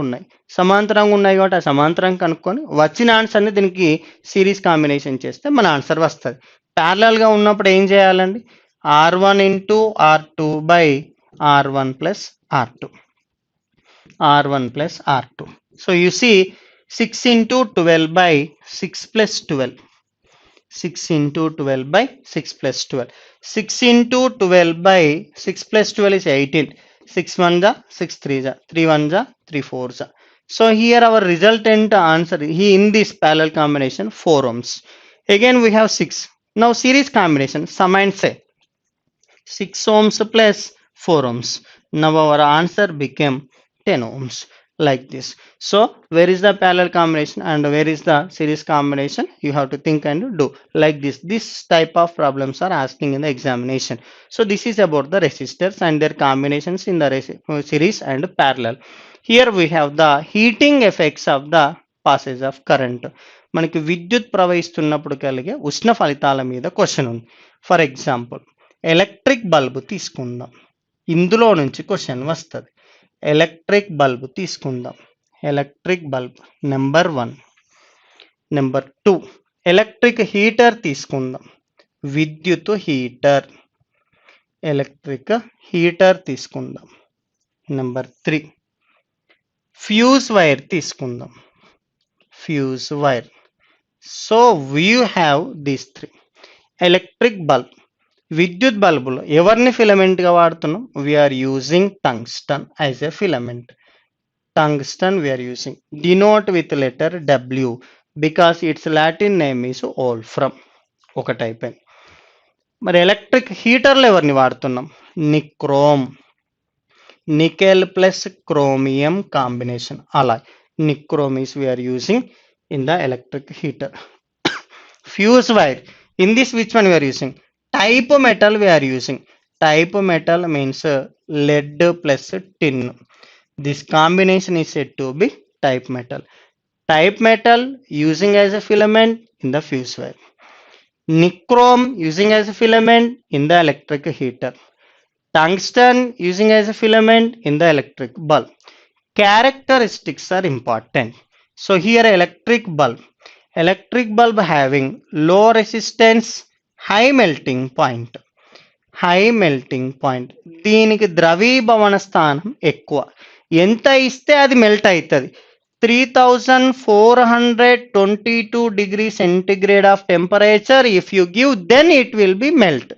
ఉన్నాయి కాబట్టి ఆ సమాంతరం కనుక్కొని వచ్చిన ఆన్సర్ని దీనికి సిరీస్ కాంబినేషన్ చేస్తే మన ఆన్సర్ వస్తుంది. ప్యారలల్గా ఉన్నప్పుడు ఏం చేయాలండి? R1 into R2 by R1 plus R2. So you see 6 into 12 by 6 plus 12. 6 into 12 by 6 plus 12. 6 into 12 by 6 plus 12 is 18. 6 1 ja, 6 3 ja, 3 1 ja, 3 4 ja. So here our resultant answer in this parallel combination 4 ohms. Again we have 6. Now series combination, sum and say 6 ohms plus 4 ohms. Now our answer became 10 ohms. Like this. So where is the parallel combination and where is the series combination? You have to think and do like this. This type of problems are asking in the examination. So this is about the resistors and their combinations in the series and parallel. Here we have the heating effects of the passage of current. మనకి విద్యుత్ ప్రవహిస్తున్నప్పుడు కలిగే ఉష్ణ ఫలితాల మీద question ఉంది. For example electric bulb తీసుకుందాం. ఇందులో నుంచి క్వశ్చన్ వస్తుంది. ఎలక్ట్రిక్ బల్బ్ తీసుకుందాం. Electric bulb number 1. Number 2 electric heater తీసుకుందాం. విద్యుత్ హీటర్. ఎలక్ట్రిక్ హీటర్ తీసుకుందాం. నెంబర్ 3 ఫ్యూజ్ వైర్ తీసుకుందాం. Fuse wire. So we have these 3. Electric bulb, విద్యుత్ బల్బులో ఎవరిని ఫిలమెంట్ గా వాడుతున్నాం? We are using tungsten as a filament. Tungsten we are using. Denote with letter W because it's Latin name is wolfram. ఒకటి అయిపోయింది. మరి electric హీటర్లో ఎవరిని వాడుతున్నాం? Nichrome. Nickel plus chromium combination. అలా nichrome is we are using in the electric heater. Fuse wire, in this which one we are using? Type metal we are using. Type metal means lead plus tin. This combination is said to be type metal. Type metal using as a filament in the fuse wire. Nichrome using as a filament in the electric heater. Tungsten using as a filament in the electric bulb. Characteristics are important. So here electric bulb having low resistance, high melting point. దీనికి ద్రవీభవన స్థానం ఎక్కువ. ఎంత ఇస్తే అది melt అవుతుంది. 3422 degree centigrade of temperature if you give, then it will be melt.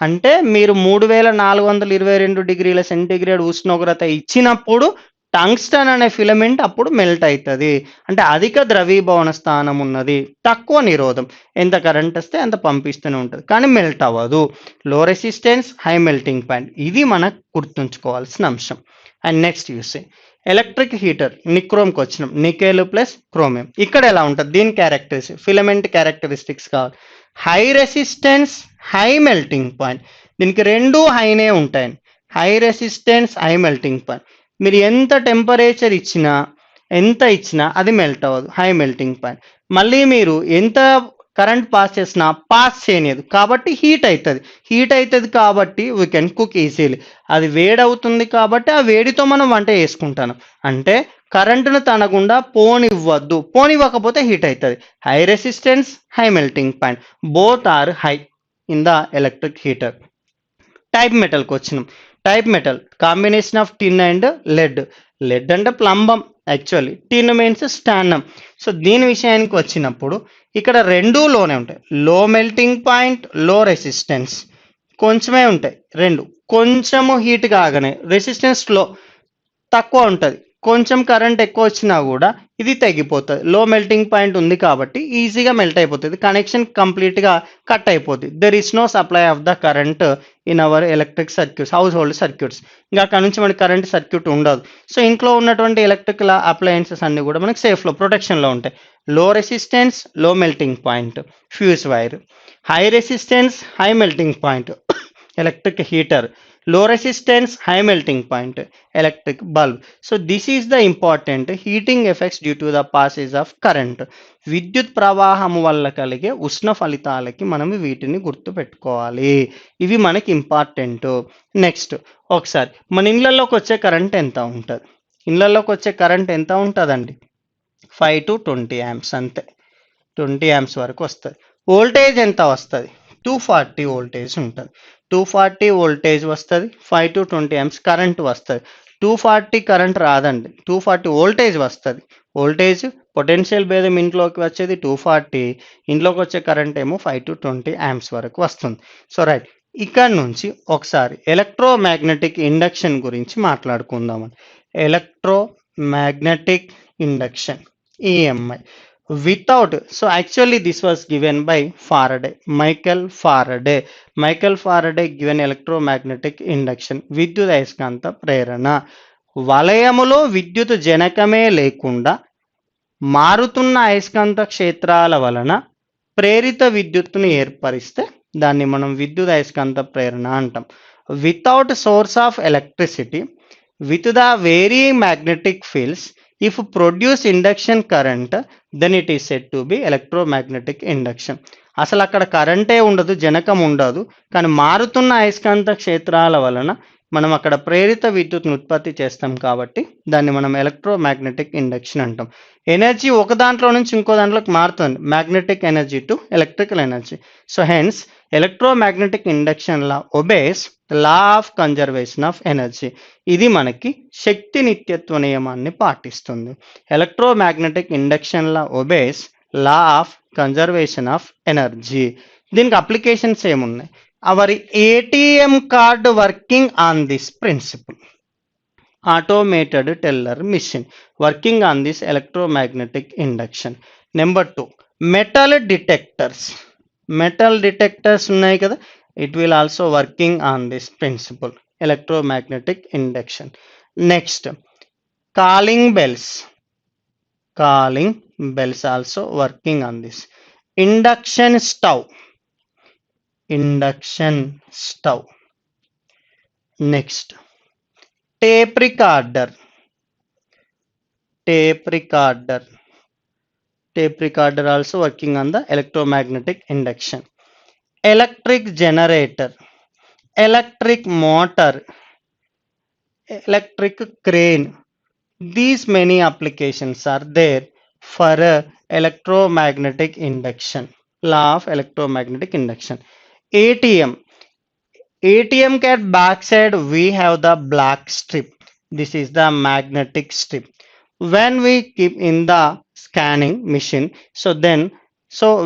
అంటే మీరు 3422 డిగ్రీల సెంటిగ్రేడ్ ఉష్ణోగ్రత ఇచ్చినప్పుడు టంగ్స్టన్ అనే ఫిలమెంట్ అప్పుడు మెల్ట్ అవుతుంది. అంటే అధిక ద్రవీభవన స్థానం ఉన్నది, తక్కువ నిరోధం, ఎంత కరెంట్ వస్తే అంత పంపిస్తూనే ఉంటుంది కానీ మెల్ట్ అవ్వదు. లో రెసిస్టెన్స్, హై మెల్టింగ్ పాయింట్, ఇది మనకు గుర్తుంచుకోవాల్సిన అంశం. అండ్ నెక్స్ట్ చూస్తే ఎలక్ట్రిక్ హీటర్ నిక్రోమ్కి వచ్చినాం, నికెల్ ప్లస్ క్రోమియం. ఇక్కడ ఎలా ఉంటుంది దీని క్యారెక్టరిస్టిక్స్, ఫిలమెంట్ క్యారెక్టరిస్టిక్స్ కావాలి. High resistance, high melting point. దీనికి రెండు హైనే ఉంటాయి, high resistance, high melting point. మీరు ఎంత టెంపరేచర్ ఇచ్చినా అది మెల్ట్ అవ్వదు, హై మెల్టింగ్ పాయింట్. మళ్ళీ మీరు ఎంత కరెంట్ పాస్ చేసినా పాస్ చేయలేదు కాబట్టి హీట్ అవుతుంది కాబట్టి వీ కెన్ కుక్ ఈజీలీ. అది వేడవుతుంది కాబట్టి ఆ వేడితో మనం వంట చేసుకుంటాను. అంటే కరెంటును తనకుండా పోనివ్వకపోతే హీట్ అవుతుంది. High resistance, high melting point, both are high in the electric heater. Type మెటల్కి వచ్చినాం. Type metal combination of tin and lead. Lead అంటే plumbum actually, tin means stannum. So దీని విషయానికి వచ్చినప్పుడు ఇక్కడ రెండు లోనే ఉంటాయి, లో మెల్టింగ్ పాయింట్, లో రెసిస్టెన్స్. కొంచెమే ఉంటాయి రెండు. కొంచెము హీట్ కాగానే రెసిస్టెన్స్ తక్కువ ఉంటుంది, కొంచెం కరెంట్ ఎక్కువ వచ్చినా కూడా ఇది తగ్గిపోతుంది. లో మెల్టింగ్ పాయింట్ ఉంది కాబట్టి ఈజీగా మెల్ట్ అయిపోతుంది, కనెక్షన్ కంప్లీట్గా కట్ అయిపోతుంది. There is no supply of the current in our electric circuits, household circuits. ఇంకా అక్కడ నుంచి మనకి కరెంట్ సర్క్యూట్ ఉండదు. సో ఇంట్లో ఉన్నటువంటి ఎలక్ట్రికల్ అప్లయన్సెస్ అన్ని కూడా మనకి సేఫ్లో, ప్రొటెక్షన్లో ఉంటాయి. లో రెసిస్టెన్స్, లో melting point fuse wire. High resistance, high melting point electric heater. Low resistance, high melting point electric bulb. So this is the important heating effects due to the passage of current. విద్యుత్ ప్రవాహం వల్ల కలిగే ఉష్ణ ఫలితాలకి మనం వీటిని గుర్తు పెట్టుకోవాలి, ఇవి మనకి ఇంపార్టెంట్. నెక్స్ట్ ఒకసారి మన ఇళ్ళల్లోకి వచ్చే కరెంట్ ఎంత ఉంటుంది? ఇళ్ళల్లోకి వచ్చే కరెంట్ ఎంత ఉంటుందండి? 5 to 20 amps అంతే, 20 amps వరకు వస్తుంది. వోల్టేజ్ ఎంత వస్తుంది? 240 వోల్టేజ్ ఉంటుంది. 240 వోల్టేజ్ వస్తుంది, 5 to 20 amps కరెంట్ వస్తుంది. 240 కరెంట్ రాదండి, 240 వోల్టేజ్ వస్తుంది. వోల్టేజ్ పొటెన్షియల్ భేదం ఇంట్లోకి వచ్చేది 240, ఇంట్లోకి వచ్చే కరెంట్ ఏమో 5 to 20 amps వరకు వస్తుంది. సో రైట్, ఇక్కడ నుంచి ఒకసారి ఎలక్ట్రోమాగ్నెటిక్ ఇండక్షన్ గురించి మాట్లాడుకుందామని. Electromagnetic induction, EMI. Without, so actually this was given by Faraday, Michael Faraday given electromagnetic induction. విద్యుత్ అయస్కాంత ప్రేరణ. వలయములో విద్యుత్ జనకమే లేకుండా మారుతున్న అయస్కాంత క్షేత్రాల వలన ప్రేరిత విద్యుత్తును ఏర్పరిస్తే దాన్ని మనం విద్యుత్ అయస్కాంత ప్రేరణ అంటాం. Without source of electricity, with the varying magnetic fields, if produce induction current, then it is said to be electromagnetic induction. అసలు అక్కడ కరెంటే ఉండదు, జనకం ఉండదు, కానీ మారుతున్న అయస్కాంత క్షేత్రాల వలన మనం అక్కడ ప్రేరిత విద్యుత్ను ఉత్పత్తి చేస్తాం కాబట్టి దాన్ని మనం ఎలక్ట్రోమాగ్నెటిక్ ఇండక్షన్ అంటాం. ఎనర్జీ ఒక దాంట్లో నుంచి ఇంకో దాంట్లోకి మారుతుంది, magnetic energy to electrical energy. So hence electromagnetic induction law obeys law of conservation of energy. ఇది మనకి శక్తి నిత్యత్వ నియమాన్ని పాటిస్తుంది. Electromagnetic induction law obeys law of conservation of energy. దీనికి అప్లికేషన్స్ ఏమున్నాయి? Our ATM card working on this principle. Automated teller machine working on this electromagnetic induction. Number 2, metal detectors ఉన్నాయి కదా, it will also working on this principle, electromagnetic induction. Next, calling bells. calling bells also working on this. Induction stove. Next, tape recorder. Tape recorder also working on the electromagnetic induction. Electric generator, electric motor, electric crane. These many applications are there for electromagnetic induction, law of electromagnetic induction. ATM cat backside we have the black strip. This is the magnetic strip. When we keep in the scanning machine, so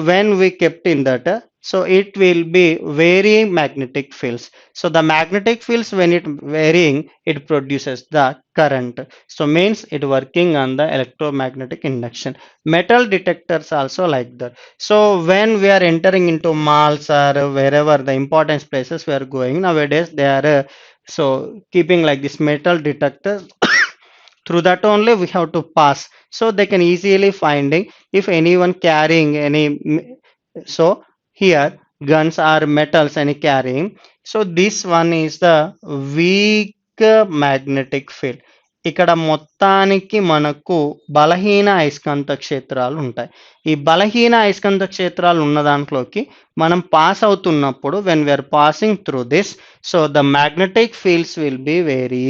when we kept in that, so it will be varying magnetic fields. So the magnetic fields, when it varying, it produces the current. So means it working on the electromagnetic induction. Metal detectors also like that. So when we are entering into malls or wherever the important places we are going nowadays, they are so keeping like this metal detectors. Through that only we have to pass, so they can easily finding if anyone carrying any so here guns or metals any carrying. So this one is the weak magnetic field. ఇక్కడ మొత్తానికి మనకు బలహీన అయస్కాంత క్షేత్రాలు ఉంటాయి. ఈ బలహీన అయస్కాంత క్షేత్రాలు ఉన్న దాంట్లోకి మనం పాస్ అవుతున్నప్పుడు when we are passing through this, so the magnetic fields will be vary.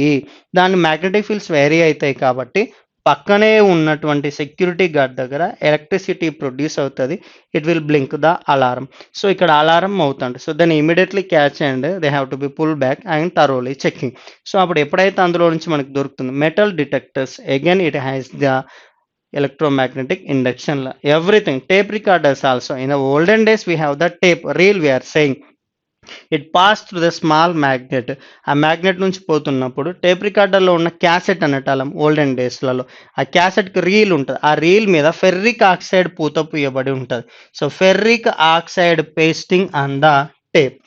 దాని మ్యాగ్నెటిక్ ఫీల్డ్స్ వేరీ అవుతాయి కాబట్టి పక్కనే ఉన్నటువంటి సెక్యూరిటీ గార్డ్ దగ్గర ఎలక్ట్రిసిటీ ప్రొడ్యూస్ అవుతుంది. It will blink the alarm. So ఇక్కడ అలారం అవుతుంది. So then immediately catch and they have to be pull back and thoroughly checking. So అప్పుడు ఎప్పుడైతే అందులో నుంచి మనకు దొరుకుతుంది metal detectors, again it has the electromagnetic induction, everything. Tape recorders also, in the olden days we have the tape reel, we are saying it pass through the small magnet. ఆ magnet నుంచి పోతున్నప్పుడు tape రికార్డర్లో ఉన్న cassette అనటాలం olden డేస్లలో, ఆ క్యాసెట్కి reel ఉంటుంది. ఆ reel మీద ferric oxide పూత పూయబడి ఉంటుంది. So ferric oxide pasting on the tape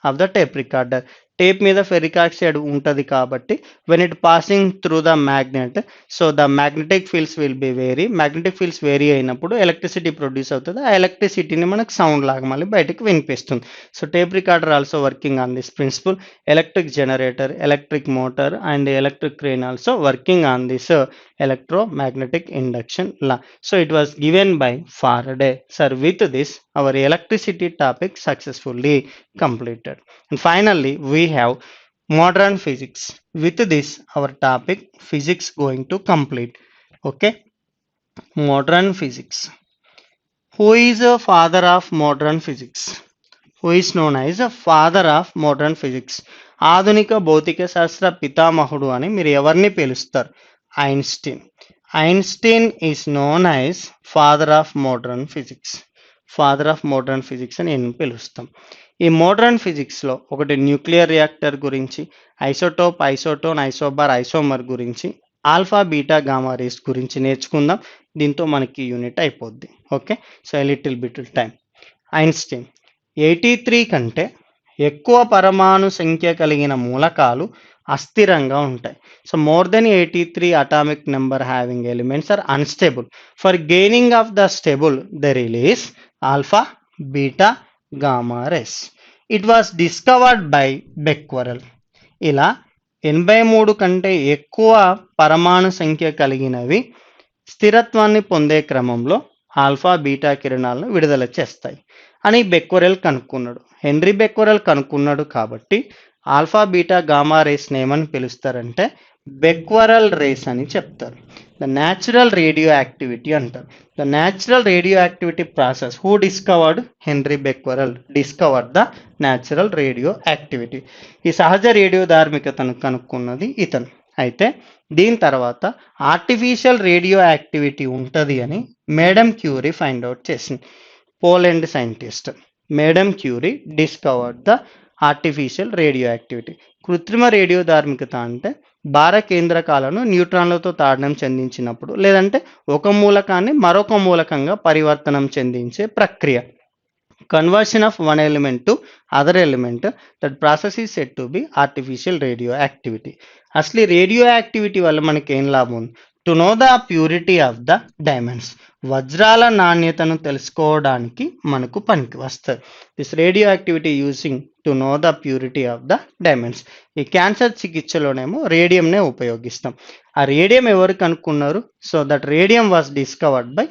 of the tape recorder. Tape మీద ఫెర్రిక్ ఆక్సైడ్ ఉంటుంది కాబట్టి when it passing through the magnet, so the magnetic fields will be vary. Magnetic fields vary అయినప్పుడు electricity produce అవుతుంది. ఆ ఎలక్ట్రిసిటీని మనకు sound లాగా మళ్ళీ బయటకు వినిపిస్తుంది. So tape recorder also working on this principle. Electric generator, electric motor and electric crane also working on this electromagnetic induction law. So it was given by Faraday. Sir, with this our electricity topic successfully completed. And finally we have modern physics. With this our topic physics going to complete. Okay, modern physics. Who is a father of modern physics? Who is known as a father of modern physics? ఆధునిక భౌతిక శాస్త్ర పితామహుడు అని మీరు ఎవరిని పిలుస్తారు? Einstein. Einstein is known as father of modern physics. Father of modern physics అని నేను పిలుస్తాం. ఈ మోడర్న్ ఫిజిక్స్లో ఒకటి న్యూక్లియర్ రియాక్టర్ గురించి, ఐసోటోప్, ఐసోటోన్, ఐసోబార్, ఐసోమర్ గురించి, ఆల్ఫా బీటా గామా రేస్ గురించి నేర్చుకుందాం. దీంతో మనకి యూనిట్ అయిపోద్ది. Okay, so little bit time. Einstein 83 కంటే ఎక్కువ పరమాణు సంఖ్య కలిగిన మూలకాలు అస్థిరంగా ఉంటాయి. So more than 83 atomic number having elements are unstable. For gaining of the stable the release alpha beta gamma race. It was discovered by Becquerel. ఇలా 83 కంటే ఎక్కువ పరమాణు సంఖ్య కలిగినవి స్థిరత్వాన్ని పొందే క్రమంలో ఆల్ఫా బీటా కిరణాలను విడుదల చేస్తాయి అని బెక్వెరెల్ కనుక్కున్నాడు. హెన్రీ బెక్వెరెల్ కనుక్కున్నాడు కాబట్టి ఆల్ఫా బీటా గామా రేస్ ఏమని పిలుస్తారంటే బెక్వెరెల్ రేస్ అని చెప్తారు. ద న్యాచురల్ రేడియో యాక్టివిటీ అంటారు. The natural radio activity process. Who discovered? Henry Becquerel discovered the natural radio activity. ఈ సహజ రేడియో ధార్మికతను కనుక్కున్నది ఇతను. అయితే దీని తర్వాత ఆర్టిఫిషియల్ రేడియో యాక్టివిటీ ఉంటుంది అని మేడం క్యూరీ ఫైండ్ అవుట్ చేసింది. Poland scientist madam Curie discovered the artificial radio activity. కృత్రిమ రేడియో ధార్మికత అంటే భార కేంద్రకాలను న్యూట్రాన్లతో తాడనం చెందించినప్పుడు, లేదంటే ఒక మూలకాన్ని మరొక మూలకంగా పరివర్తనం చెందించే ప్రక్రియ. Conversion of one element to other element, that process is said to be artificial radio activity. అసలు రేడియో యాక్టివిటీ వల్ల మనకి ఏం లాభం ఉంది? To know the purity of the diamonds. వజ్రాల నాణ్యతను తెలుసుకోవడానికి మనకు పనికి వస్తుంది. This radio activity using to know the purity of the diamonds. ఈ క్యాన్సర్ చికిత్సలోనేమో రేడియంనే ఉపయోగిస్తాం. ఆ రేడియం ఎవరు కనుక్కున్నారు? So that radium was discovered by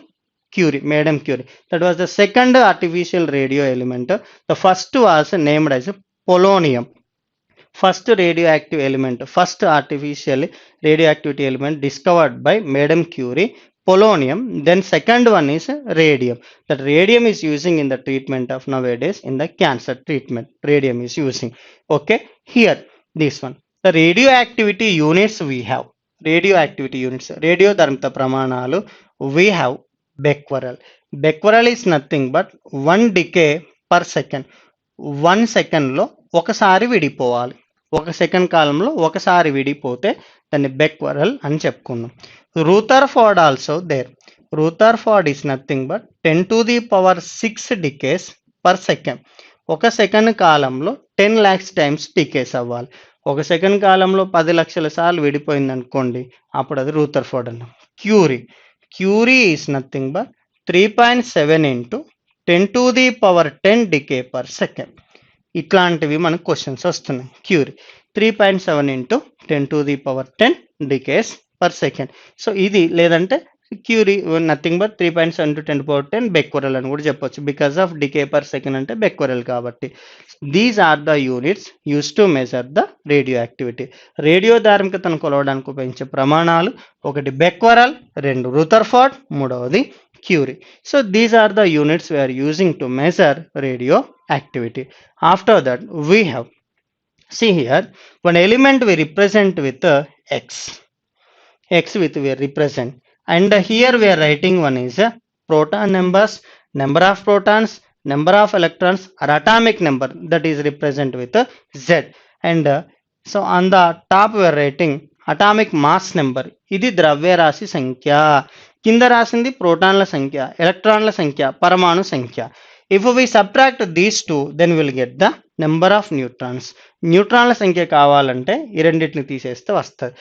Curie, Madam Curie. That was the second artificial radio element. The first was named as polonium. First radioactive element, first artificial radioactivity element discovered by Madam Curie, polonium. Then second one is radium. That radium is using in the treatment of nowadays in the cancer treatment. Radium is using. Okay, here this one. The radioactivity units we have. Radioactivity units. Radio dharmata pramanalu we have. Becquerel. Becquerel is nothing but 1 decay per second. 1 సెకండ్లో ఒకసారి విడిపోవాలి. 1 second కాలంలో ఒకసారి విడిపోతే దాన్ని Becquerel అని చెప్పుకున్నాం. Rutherford also there. Rutherford is nothing but 10⁶ decays per second. 1 second కాలంలో 10 lakhs times decades అవ్వాలి. 1 సెకండ్ కాలంలో 10 లక్షల సార్లు విడిపోయింది అనుకోండి, అప్పుడు అది రూథర్ఫోర్డ్ అన్నాం. Curie is nothing but 3.7 into 10⁻10 decay per second. ఇట్లాంటివి మనకు క్వశ్చన్స్ వస్తున్నాయి. Curie 3.7 into 10⁻10 decays per second. So ఇది లేదంటే curie nothing but 3.7 to 10⁻10 becquerel అని కూడా చెప్పొచ్చు. Because of decay per second అంటే బెక్వరల్ కాబట్టి. These are the units use to measure the radioactivity. Radio ధార్మికతను కొలవడానికి ఉపయోగించే ప్రమాణాలు, ఒకటి బెక్వరల్, 2 రూథర్ఫోర్డ్, 3వది Curie. So these are the units we are using to measure radioactivity. After that we have, see here, one element we represent with x with we represent, and here we are writing one is proton numbers, number of protons, number of electrons, or atomic number, that is represent with z. And so on the top we are writing atomic mass number. ఇది ద్రవ్యరాశి సంఖ్య. కింద రాసింది ప్రోటాన్ల సంఖ్య, ఎలక్ట్రాన్ల సంఖ్య, పరమాణు సంఖ్య. If we subtract these two, then will get the number of neutrons. న్యూట్రాన్ల సంఖ్య కావాలంటే ఈ రెండింటిని తీసేస్తే వస్తుంది.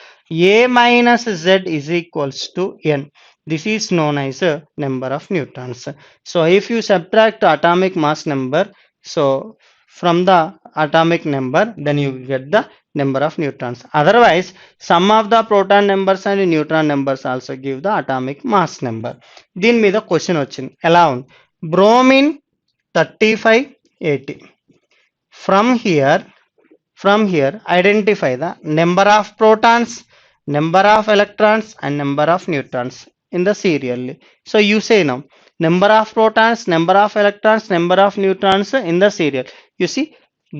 A minus Z is equals to N. This is known as number of neutrons. So if you subtract atomic mass number, so from the atomic number, then you get the number of neutrons. Otherwise, sum of the proton numbers and neutron numbers also give the atomic mass number. దీని మీద question వచ్చింది. ఎలా ఉంది? Bromine 3580. From here identify the number of protons, number of electrons and number of neutrons in the serially. So you say now number of protons, number of electrons, number of neutrons in the serial. You see,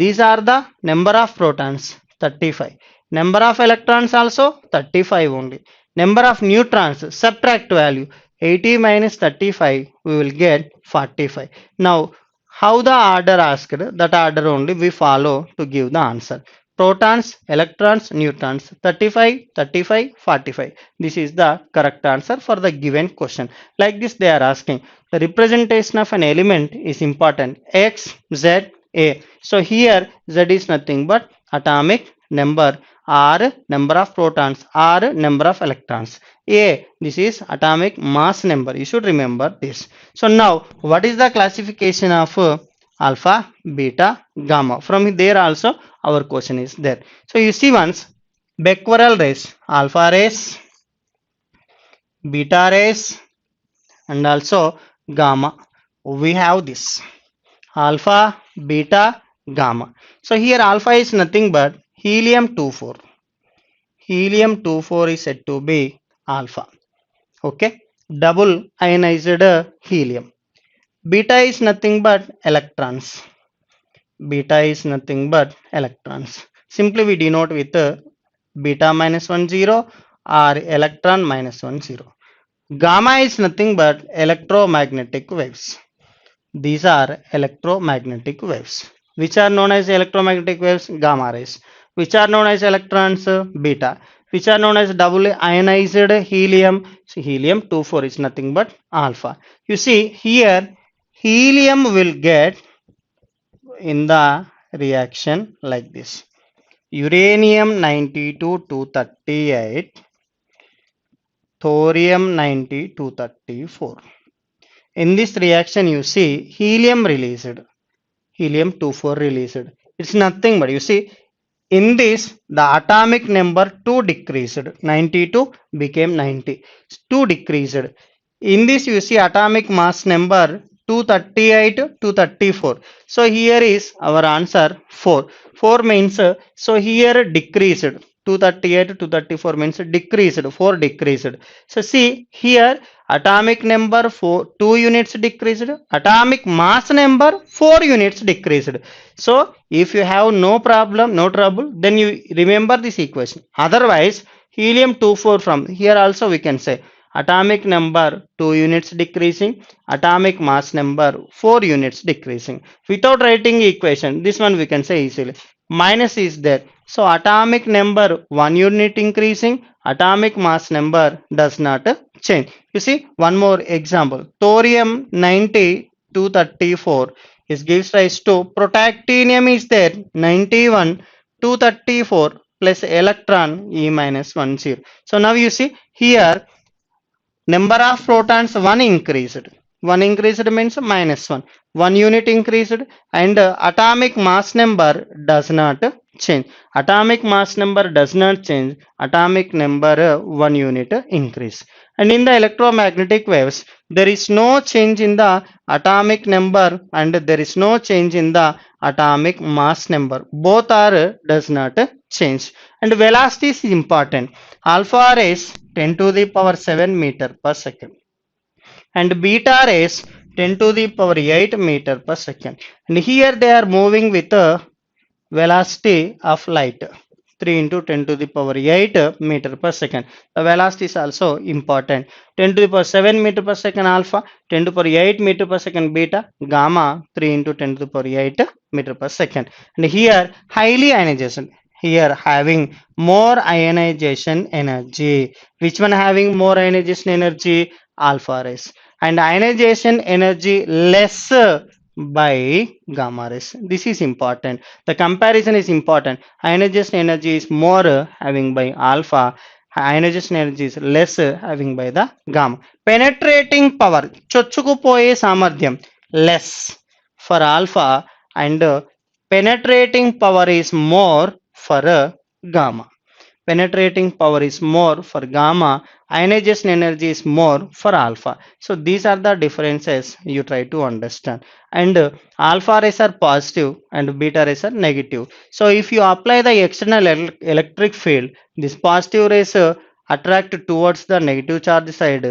these are the number of protons 35, number of electrons also 35 only, number of neutrons, subtract value 80 minus 35, we will get 45. Now how the order asked, that order only we follow to give the answer. Protons, electrons, neutrons, 35, 35, 45. This is the correct answer for the given question. Like this they are asking. The representation of an element is important. X, Z, A. So here Z is nothing but atomic number, or number of protons, or number of electrons. A, this is atomic mass number. You should remember this. So now what is the classification of alpha, beta, gamma? From there also our question is there. So you see once, Becquerel rays, alpha rays, beta rays, and also gamma. We have this alpha, beta, gamma. So here alpha is nothing but helium-24. Helium-24 is said to be alpha. Okay, double ionized helium. Beta is nothing but electrons. Beta is nothing but electrons. Simply we denote with beta minus 10 or electron minus 10. Gamma is nothing but electromagnetic waves. These are electromagnetic waves. Which are known as electromagnetic waves? Gamma rays. Which are known as electrons? Beta. Which are known as double ionized helium? So helium-24 is nothing but alpha. You see here, helium will get in the reaction like this: uranium 92 238 thorium-90 234. In this reaction you see helium-24 released. It's nothing but you see in this the atomic number 2 decreased, 92 became 90, 2 decreased. In this you see atomic mass number 238 234. So here is our answer 4. 4 means so here decreased, 238 234 means decreased, 4 decreased. So see here atomic number 2 units decreased, atomic mass number 4 units decreased. So if you have no trouble, then you remember this equation. Otherwise helium-24 from here also we can say atomic number 2 units decreasing, atomic mass number 4 units decreasing. Without writing equation, this one we can say easily. Minus is there. So atomic number 1 unit increasing, atomic mass number does not change. You see one more example. Thorium-90 234 is gives rise to protactinium is there 91 234 plus electron E minus 10. So now you see here number of protons 1 increased. 1 increased means minus 1. 1 unit increased and atomic mass number does not change. Atomic mass number does not change. Atomic number 1 unit increase. And in the electromagnetic waves, there is no change in the atomic number and there is no change in the atomic mass number. Both are does not change. And velocity is important. Alpha rays 10 to the power 7 meter per second and beta rays 10 to the power 8 meter per second. And here they are moving with a velocity of light 3 into 10 to the power 8 meter per second. The velocity is also important. 10 to the power 7 meter per second alpha, 10 to the power 8 meter per second beta, gamma 3 into 10 to the power 8 meter per second. And here highly ionization. Here having more ionization energy. Which one having more ionization energy? Alpha rays. And ionization energy less by gamma rays. This is important. The comparison is important. Ionization energy is more having by alpha. Ionization energy is less having by the gamma. Penetrating power. చొచ్చుకుపోయే సామర్థ్యం less for alpha and penetrating power is more for gamma. Penetrating power is more for gamma, ionization energy is more for alpha. So these are the differences you try to understand. And alpha rays are positive and beta rays are negative. So if you apply the external electric field, this positive rays attract towards the negative charge side,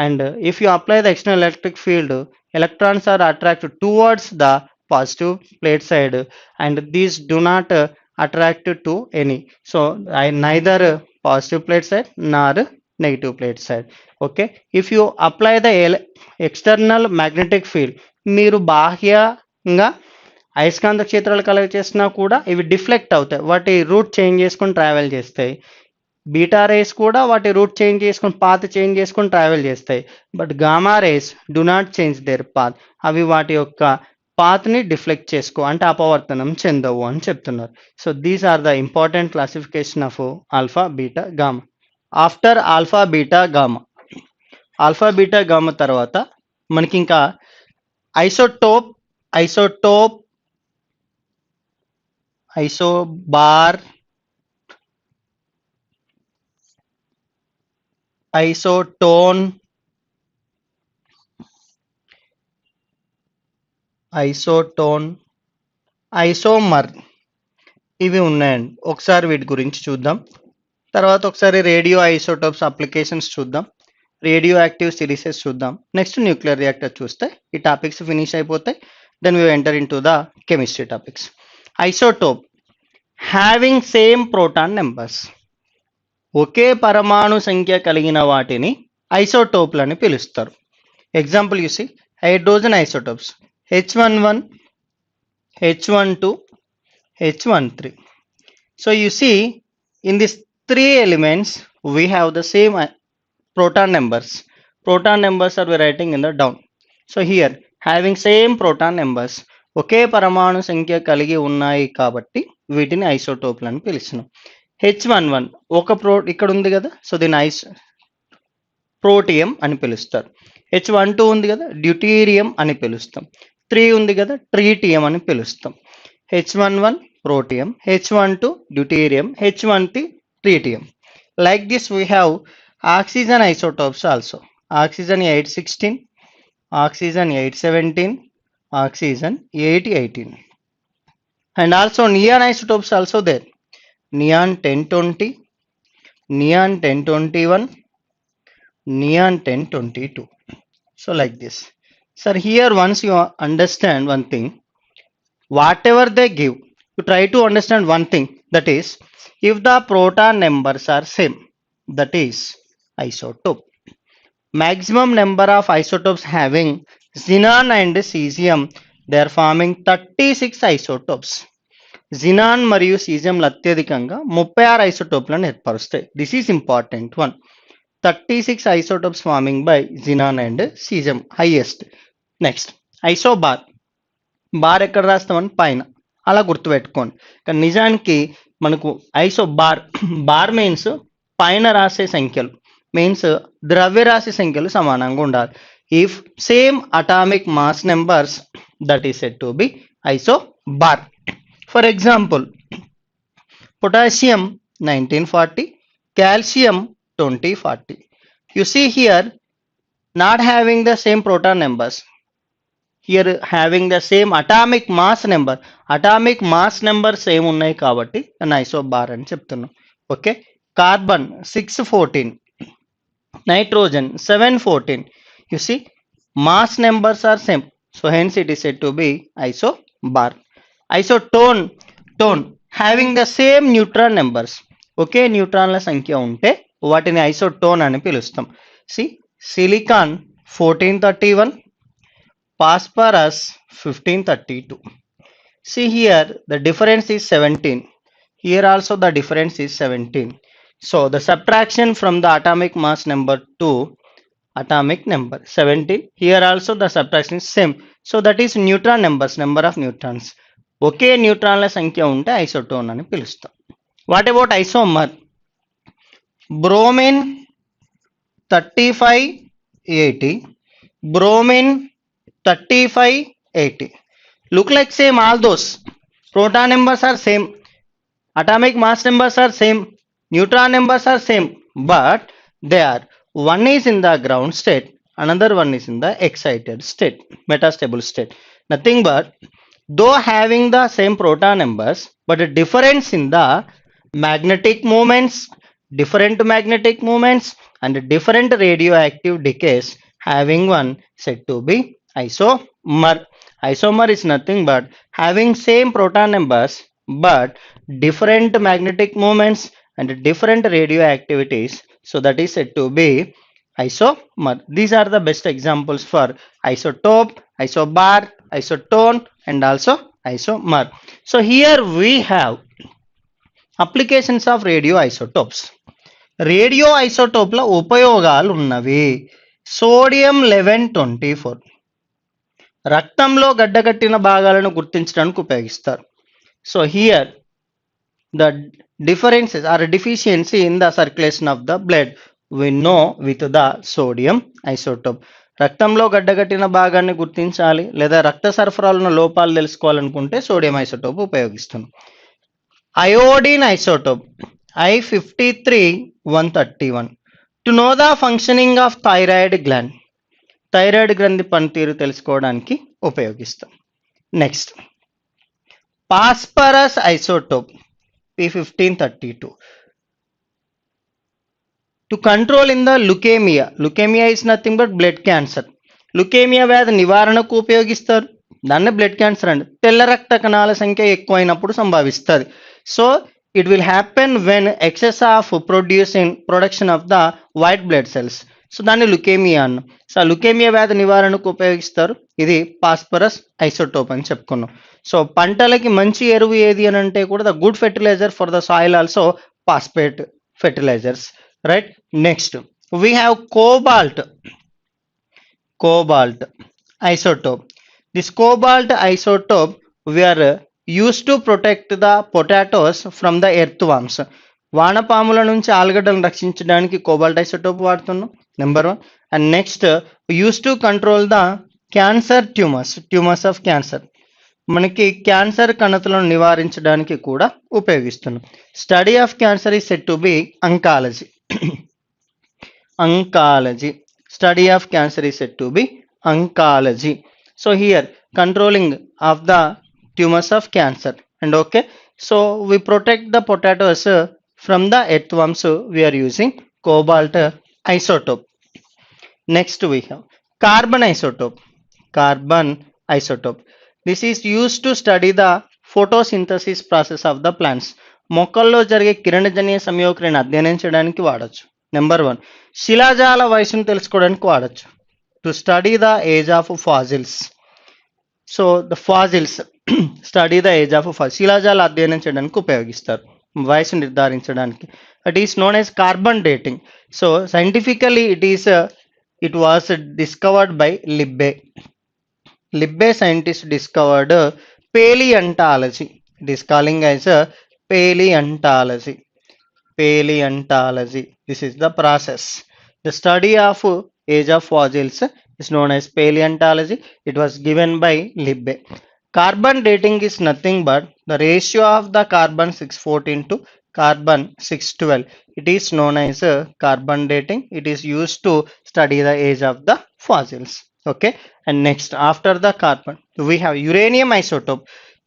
and if you apply the external electric field, electrons are attracted towards the positive plate side, and these do not attract to any. So neither positive plate side nor negative plate side. Okay, if you apply the external magnetic field, మీరు బాహ్యంగా అయస్కాంత క్షేత్రాలు కలగ చేసినా కూడా ఇవి deflect అవుతాయి, వాటి రూట్ చేంజ్ చేసుకొని ట్రావెల్ చేస్తాయి. బీటా రేస్ కూడా వాటి రూట్ చేంజ్ చేసుకొని పాత్ చేంజ్ చేసుకొని ట్రావెల్ చేస్తాయి. But gamma rays do not change their path. అవి వాటి యొక్క పాత్ని డిఫ్లెక్ట్ చేసుకో అంటే అపవర్తనం చెందవు అని చెప్తున్నారు. So these are the important classification of alpha beta gamma. After alpha beta gamma, alpha beta gamma తర్వాత మనకి ఇంకా ఐసోటోప్, ఐసోబార్, ఐసోటోన్, ఐసోమర్ ఇవి ఉన్నాయండి. ఒకసారి వీటి గురించి చూద్దాం. తర్వాత ఒకసారి రేడియో ఐసోటోప్స్ అప్లికేషన్స్ చూద్దాం, రేడియో యాక్టివ్ సిరీసెస్ చూద్దాం, నెక్స్ట్ న్యూక్లియర్ రియాక్టర్ చూస్తే ఈ టాపిక్స్ ఫినిష్ అయిపోతాయి. Then we enter in to the chemistry topics. Isotope having same proton numbers, ఒకే పరమాణు సంఖ్య కలిగిన వాటిని ఐసోటోప్లని పిలుస్తారు. ఎగ్జాంపుల్ చూసి hydrogen isotopes H11, H12, H13. So you see in these three elements we have the same proton numbers. Proton numbers are we writing in the down. So here having same proton numbers, ఒకే పరమాణు సంఖ్య కలిగి ఉన్నాయి కాబట్టి వీటిని ఐసోటోప్లని పిలుస్తున్నాం. H11 ఒక ఇక్కడ ఉంది కదా, సో దీని ప్రోటియం అని పిలుస్తారు. H12 ఉంది కదా, డ్యూటీరియం అని పిలుస్తాం. 3 ఉంది కదా, ట్రీటియం అని పిలుస్తాం. H11 protium, H12 deuterium, H13 tritium. Like this we have oxygen isotopes also. Oxygen 816, oxygen 817, oxygen 818. And also neon isotopes also there. Neon 1020, neon 1021, neon 1022. So like this. Sir, here once you understand one thing, whatever they give, you try to understand one thing, that is, if the proton numbers are same, that is isotope. Maximum number of isotopes having xenon and cesium, they are forming 36 isotopes. Xenon మరియు cesium అత్యధికంగా 36 ఐసోటోప్లను ఏర్పరుస్తాయి. This is important one. 36 isotopes forming by xenon and cesium highest. Next isobar. Bar ఎక్కడ రాస్తామని పైన, అలా గుర్తుపెట్టుకోండి. కానీ నిజానికి మనకు ఐసోబార్, బార్ మీన్స్ పైన రాసే సంఖ్యలు, మీన్స్ ద్రవ్యరాశి సంఖ్యలు సమానంగా ఉండాలి. If same atomic mass numbers, that is said to B isobar. For example, potassium 1940, calcium 2040. You see here not having the same proton numbers, here having the same atomic mass number. Atomic mass number same ఉన్నాయి కాబట్టి isobar అని చెప్తున్నాం. Okay, carbon 614, nitrogen 714. You see mass numbers are same, so hence it is said to be isobar. Isotone, tone having the same neutron numbers, ఒకే న్యూట్రాన్ల సంఖ్య ఉంటే వాటిని isotone అని పిలుస్తాం. Si silicon 1431, phosphorus 1532. See here the difference is 17. Here also the difference is 17. So the subtraction from the atomic mass number to atomic number 17. Here also the subtraction is same. So that is neutron numbers, number of neutrons. ఒకే న్యూట్రాన్ల సంఖ్య ఉంటే ఐసోటోన్ అని పిలుస్తాం. What about isomer? Bromine 3580, bromine 3580. Look like same, all those proton numbers are same, atomic mass numbers are same, neutron numbers are same, but they are, one is in the ground state, another one is in the excited state, metastable state. Nothing but though having the same proton numbers, but a difference in the magnetic moments, different magnetic moments and different radioactive decays, having one said to be isomer. Isomer is nothing but having same proton numbers but different magnetic moments and different radioactivities, so that is said to be isomer. These are the best examples for isotope, isobar, isotone and also isomer. So here we have applications of radioisotopes. Radio ఐసోటోప్ల ఉపయోగాలు ఉన్నవి. Sodium 1124 రక్తంలో గడ్డకట్టిన భాగాలను గుర్తించడానికి ఉపయోగిస్తారు. So here the differences or deficiency in the circulation of the blood we know with the sodium isotope. రక్తంలో గడ్డకట్టిన భాగాన్ని గుర్తించాలి లేదా రక్త సరఫరాలో లోపాలు తెలుసుకోవాలనుకుంటే సోడియం ఐసోటోప్ ఉపయోగిస్తున్నాం. Iodine isotope I53-131 to know the functioning of thyroid gland, thyroid గ్రంథి పనితీరు తెలుసుకోవడానికి ఉపయోగిస్తాం. Next phosphorus isotope P1532 to control in the leukaemia. Leukaemia is nothing but blood cancer. Leukaemia వ్యాధి నివారణకు ఉపయోగిస్తారు, దాన్ని బ్లడ్ క్యాన్సర్ అండి. తెల్ల రక్త కణాల సంఖ్య ఎక్కువైనప్పుడు సంభవిస్తుంది. So it will happen when excess of production of the white blood cells. So దాన్ని లుకేమియా అన్న. సో లుకేమియా వ్యాధి నివారణకు ఉపయోగిస్తారు. ఇది ఫాస్ఫరస్ ఐసోటోప్ అని చెప్పుకున్నాం. సో పంటలకి మంచి ఎరువు ఏది అని అంటే కూడా the good fertiliser for the soil also phosphate fertilisers, right. Next we have cobalt isotope. This cobalt isotope we are used to protect the potatoes from the earthworms. వానపాముల నుంచి ఆలుగడ్డలను రక్షించడానికి కోబాల్ట్ ఐసోటోప్ వాడుతున్నాం, number 1. And next use to control the cancer tumours of cancer, మనకి cancer కణతలను నివారించడానికి కూడా ఉపయోగిస్తున్నాం. Study of cancer is said to be oncology. Study of cancer is said to be oncology. So here controlling of the tumors of cancer. And okay, so we protect the potatoes from the earthworms. We are using cobalt isotope. Next we have carbon isotope. This is used to study the photosynthesis process of the plants. మొక్కల్లో జరిగే కిరణజన్య సంయోగక్రియను అధ్యయనం చేయడానికి వాడచ్చు. Number 1, శిలాజాల వయసును తెలుసుకోవడానికి వాడచ్చు. To study the age of fossils. So the fossils study the age of శిలాజాల అధ్యయనం చేయడానికి ఉపయోగిస్తారు, వయసు నిర్ధారించడానికి. It is known as carbon dating. So scientifically it was discovered by Libbe scientist discovered paleontology. It is calling as paleontology. This is the process. The study of age of fossils is known as paleontology. It was given by Libbe. Carbon dating is nothing but the ratio of the carbon 614 to carbon 612. It is known as carbon dating. It is used to study the age of the fossils. Okay, and next after the carbon we have uranium isotope,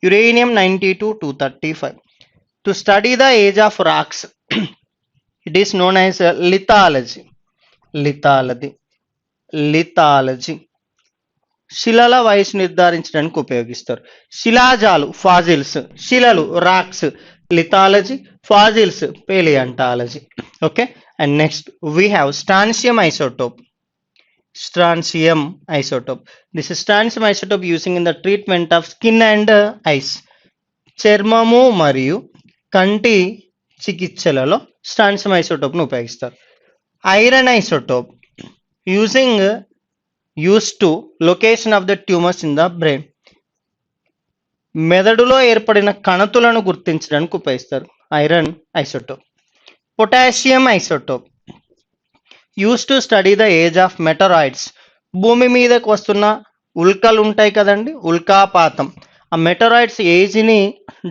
uranium-92 235. To study the age of rocks, it is known as lithology. శిలల వయసు నిర్ధారించడానికి ఉపయోగిస్తారు. శిలాజాలు fossils, శిలలు rocks lithology, fossils palaeontology. Okay, and next we have strontium isotope. This is strontium isotope using in the treatment of skin and eyes. చర్మము మరియు కంటి చికిత్సలలో strontium ఐసోటోప్ను ఉపయోగిస్తారు. Iron isotope used to location of the tumors in the brain. మెదడులో ఏర్పడిన కణతులను గుర్తించడానికి ఉపయోగిస్తారు iron isotope. Potassium isotope used to study the age of meteoroids. భూమి మీదకు వస్తున్న ఉల్కలు ఉంటాయి కదండి, ఉల్కాపాతం, ఆ మెటరాయిడ్స్ ఏజ్ని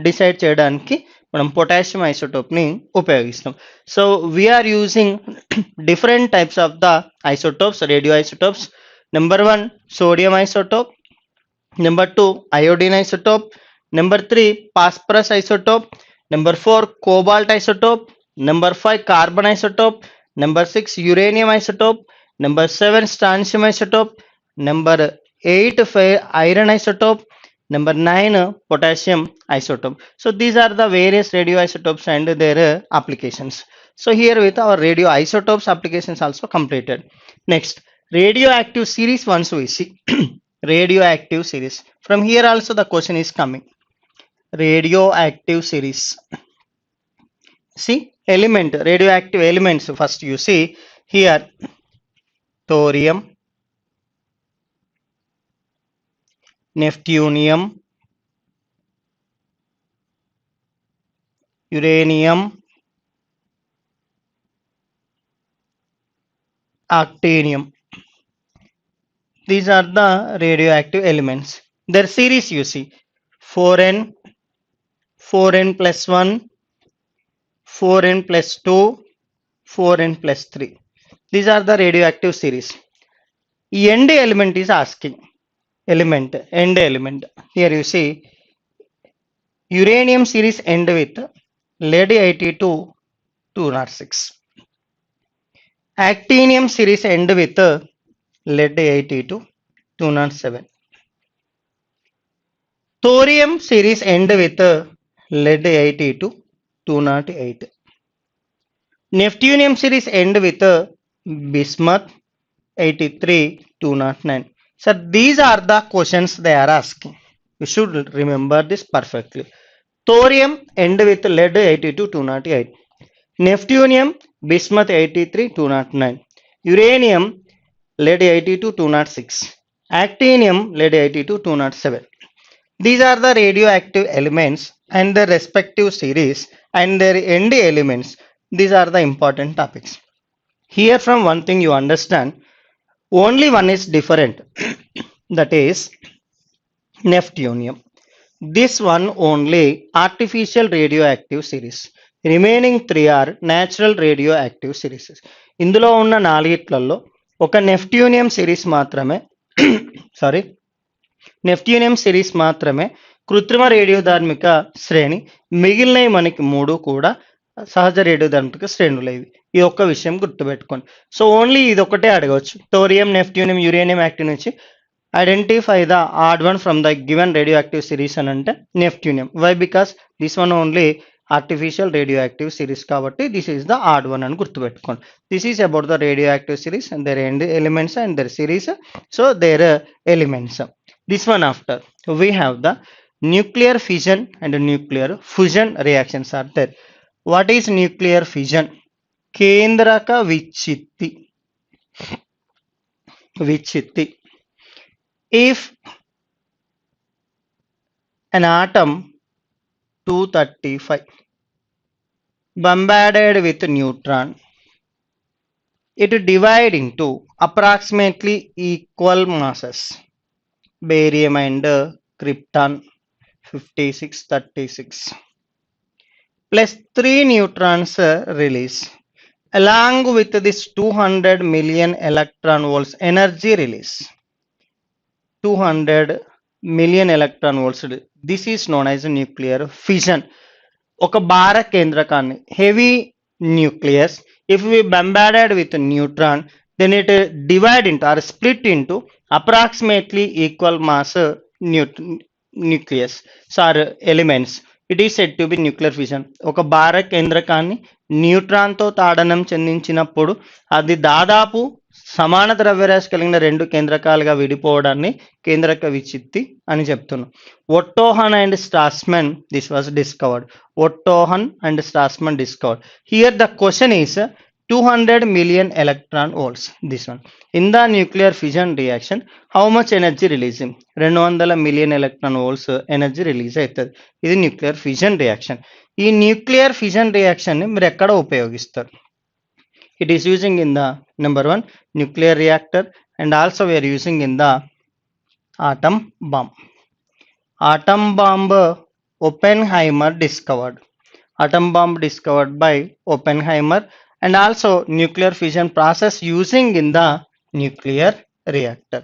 డిసైడ్ చేయడానికి మనం పొటాషియం ఐసోటోప్ని ఉపయోగిస్తాం. So we are using different types of the isotopes, radio isotopes. Number 1 sodium isotope, number 2 iodine isotope, number 3 phosphorus isotope, number 4 cobalt isotope, number 5 carbon isotope, number 6 uranium isotope, number 7 strontium isotope, number 8 iron isotope, number 9 potassium isotope. So these are the various radioisotopes and their applications. So here with our radioisotopes applications also completed. Next, radioactive series. Once we see radioactive series, from here also the question is coming. Radioactive series, see element, radioactive elements. First you see here thorium, neptunium, uranium, actinium. These are the radioactive elements. Their series you see 4n, 4n plus 1, 4n plus 2, 4n plus 3. These are the radioactive series. End element is asking. End element. Here you see uranium series end with lead-82 206. Actinium series end with lead-82 207. Thorium series end with lead-82 208. Neptunium series end with bismuth 83 209. So these are the questions they are asking. You should remember this perfectly. Thorium end with lead-82 208. Neptunium bismuth 83 209. Uranium lead-82 206. Actinium lead-82 207. These are the radioactive elements and the respective series and their end elements. These are the important topics. Here from one thing you understand, only one is different, that is neptunium. This one only artificial radioactive series. Remaining three are natural radioactive series. ఇందులో ఉన్న నాలుగిట్లలో ఒక neptunium series మాత్రమే sorry neptunium series మాత్రమే కృత్రిమ రేడియోధార్మిక శ్రేణి. మిగిలినవి మనకి మూడు కూడా సహజ రేడియోధార్మిక శ్రేణులు. ఇవి ఈ ఒక్క విషయం గుర్తుపెట్టుకోండి. సో ఓన్లీ ఇది ఒకటే అడగవచ్చు. థోరియం, నెప్ట్యూనియం, యురేనియం యాక్టివ్ నుంచి identify the odd one from the given radioactive series అని అంటే neptunium. Why? Because this one only artificial radioactive series కాబట్టి this is the odd one అని గుర్తుపెట్టుకోండి. This is about the radioactive series and their end elements and their series. So their elements. This one after we have the nuclear fission and nuclear fusion reactions are there. What is nuclear fission? Kendraka vichitti. If an atom 235 bombarded with neutron, it divide into approximately equal masses. Barium and krypton 5636 plus 3 neutrons release along with this 200 million electron volts energy release. 200 million electron volts. This is known as nuclear fission. ఒక భార కేంద్రకాన్ని, heavy nucleus, if we bombarded with neutron, then it divide into or split into approximately equal mass nucleus or elements. It is said to be nuclear fission. ఒక భార కేంద్రకాన్ని న్యూట్రాన్తో తాడనం చెందించినప్పుడు అది దాదాపు సమాన ద్రవ్యరాశి కలిగిన రెండు కేంద్రకాలుగా విడిపోవడాన్ని కేంద్రక విచిత్తి అని చెప్తున్నాం. Otto Hahn and Strassmann this was discovered. Otto Hahn and Strassmann discovered. Here the question is 200 million electron volts. This one. In the nuclear fission reaction, how much energy releasing? 200 million electron volts energy release అవుతుంది. ఇది nuclear fission reaction. ఈ nuclear fission రియాక్షన్ని మీరు ఎక్కడ ఉపయోగిస్తారు? It is using in the number one nuclear reactor and also we are using in the atom bomb. Atom bomb Oppenheimer discovered. Atom bomb discovered by Oppenheimer. And also nuclear fission process using in the nuclear reactor.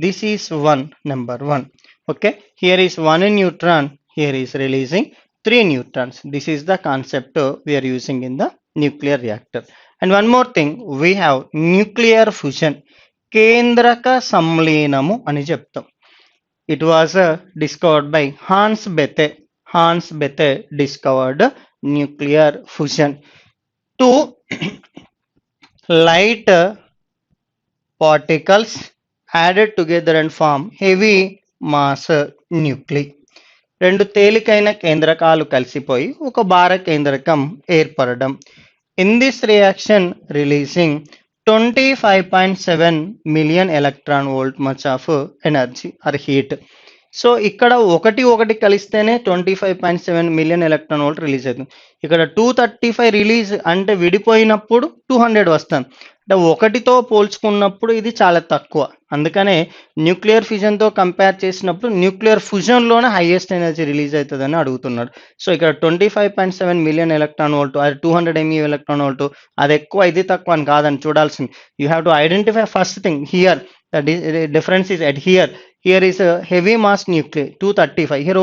This is one, number one. Okay, here is one neutron, here is releasing 3 neutrons. This is the concept we are using in the nuclear reactor. And one more thing, we have nuclear fusion. Kendraka samlinamu ani cheptam. It was discovered by Hans Bethe. Hans Bethe discovered nuclear fusion. Two light particles added together and form heavy mass nuclei. రెండు తేలికైన కేంద్రకాలు కలిసిపోయి ఒక భార కేంద్రకం ఏర్పడడం. In this reaction releasing 25.7 million electron volt much of energy or heat. So ఇక్కడ ఒకటి కలిస్తేనే 25.7 million electron volt రిలీజ్ అవుతుంది. ఇక్కడ 235 రిలీజ్ అంటే విడిపోయినప్పుడు 200 వస్తుంది. అంటే ఒకటితో పోల్చుకున్నప్పుడు ఇది చాలా తక్కువ. అందుకనే న్యూక్లియర్ ఫిజన్తో కంపేర్ చేసినప్పుడు న్యూక్లియర్ ఫ్యూజన్లోనే హైయెస్ట్ ఎనర్జీ రిలీజ్ అవుతుందని అడుగుతున్నాడు. సో ఇక్కడ 25.7 million electron volt అది 200 MeV electron volt అది ఎక్కువ ఇది తక్కువ అని కాదని చూడాల్సింది. You have to identify first thing here the difference is at here is a heavy mass nuclei 235. Here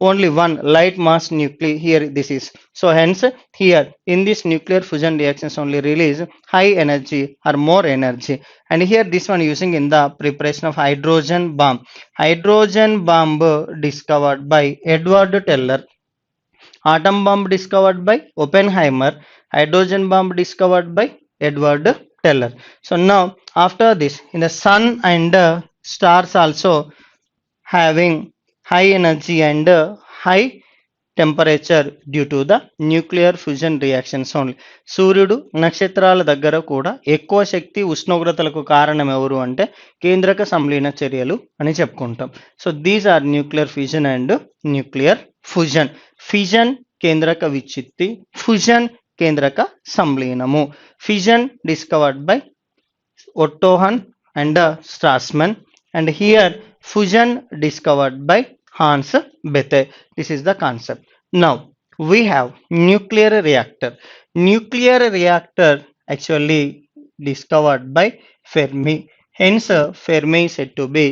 only one light mass nuclei here this is. So hence here in this nuclear fusion reactions only release high energy or more energy. And here this one using in the preparation of hydrogen bomb. Hydrogen bomb discovered by Edward Teller. Atom bomb discovered by Oppenheimer. Hydrogen bomb discovered by Edward Teller. So now after this in the sun and stars also having high energy and high temperature due to the nuclear fusion reactions only. సూర్యుడు నక్షత్రాల దగ్గర కూడా ఎక్కువ శక్తి ఉష్ణోగ్రతలకు కారణం ఎవరు అంటే కేంద్రక సంలీన చర్యలు అని చెప్పుకుంటాం. So these are nuclear fusion and nuclear fusion. Fission కేంద్రక విచ్ఛిత్తి, ఫ్యూజన్ కేంద్రక సంలీనము. Fusion discovered by Otto Hahn and Strassmann, and here fusion discovered by Hans Bethe. This is the concept. Now we have nuclear reactor. Nuclear reactor actually discovered by Fermi. Hence Fermi is said to be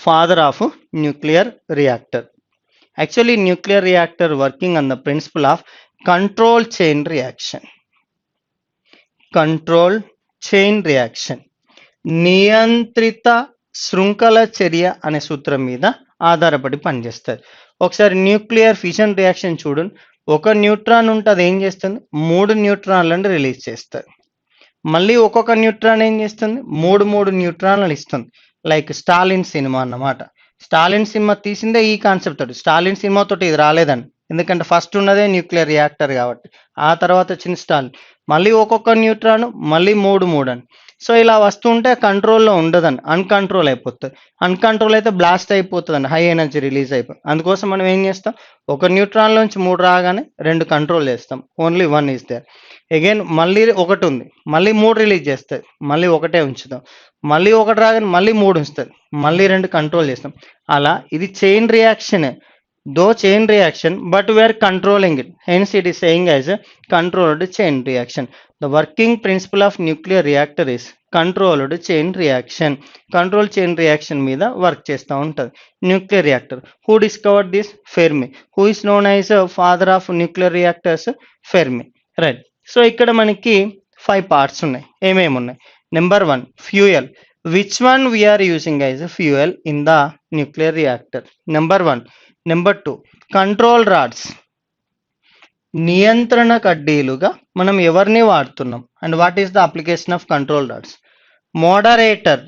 father of nuclear reactor. Actually nuclear reactor working on the principle of control chain reaction. Control chain reaction, నియంత్రిత శృంఖల చర్య అనే సూత్రం మీద ఆధారపడి పనిచేస్తుంది. ఒకసారి nuclear fission reaction చూడండి. ఒక న్యూట్రాన్ ఉంటే అది ఏం చేస్తుంది, 3 న్యూట్రాన్లను రిలీజ్ చేస్తుంది. మళ్ళీ ఒక్కొక్క న్యూట్రాన్ ఏం చేస్తుంది, 3 న్యూట్రాన్లు ఇస్తుంది. లైక్ స్టాలిన్ సినిమా అన్నమాట. స్టాలిన్ సినిమా తీసిందే ఈ కాన్సెప్ట్ తోటి. స్టాలిన్ సినిమా తోటి ఇది రాలేదండి, ఎందుకంటే ఫస్ట్ ఉన్నదే న్యూక్లియర్ రియాక్టర్ కాబట్టి. ఆ తర్వాత వచ్చిన స్టాలిన్, మళ్ళీ ఒక్కొక్క న్యూట్రాన్, మళ్ళీ 3 అని. సో ఇలా వస్తుంటే కంట్రోల్లో ఉండదండి, అన్కంట్రోల్ అయిపోతుంది. అన్కంట్రోల్ అయితే బ్లాస్ట్ అయిపోతుందండి, హై ఎనర్జీ రిలీజ్ అయిపోతుంది. అందుకోసం మనం ఏం చేస్తాం, ఒక న్యూట్రాన్ నుంచి 3 రాగానే 2 కంట్రోల్ చేస్తాం, ఓన్లీ 1 ఈస్ దేర్. అగైన్ మళ్ళీ 1 ఉంది, మళ్ళీ 3 రిలీజ్ చేస్తుంది, మళ్ళీ 1 ఉంచుతాం. మళ్ళీ 1 రాగానే మళ్ళీ 3 ఉంచుతుంది, మళ్ళీ 2 కంట్రోల్ చేస్తాం. అలా ఇది chain reaction, though chain reaction, but we are controlling it. Hence it is saying as a controlled chain reaction. The working principle of nuclear reactor is controlled chain reaction. Control chain reaction మీద work చేస్తూ ఉంటుంది nuclear reactor. Who discovered this, Fermi. Who is known as father of nuclear reactors, Fermi. Right. So ఇక్కడ మనకి 5 parts ఉన్నాయి. ఏమేమి ఉన్నాయి? Number 1 fuel. Which one we are using as fuel in the nuclear reactor? Number 1. Number 2 control rods. నియంత్రణ కడ్డీలుగా మనం ఎవరిని వాడుతున్నాం, and what is the application of control rods? Moderator,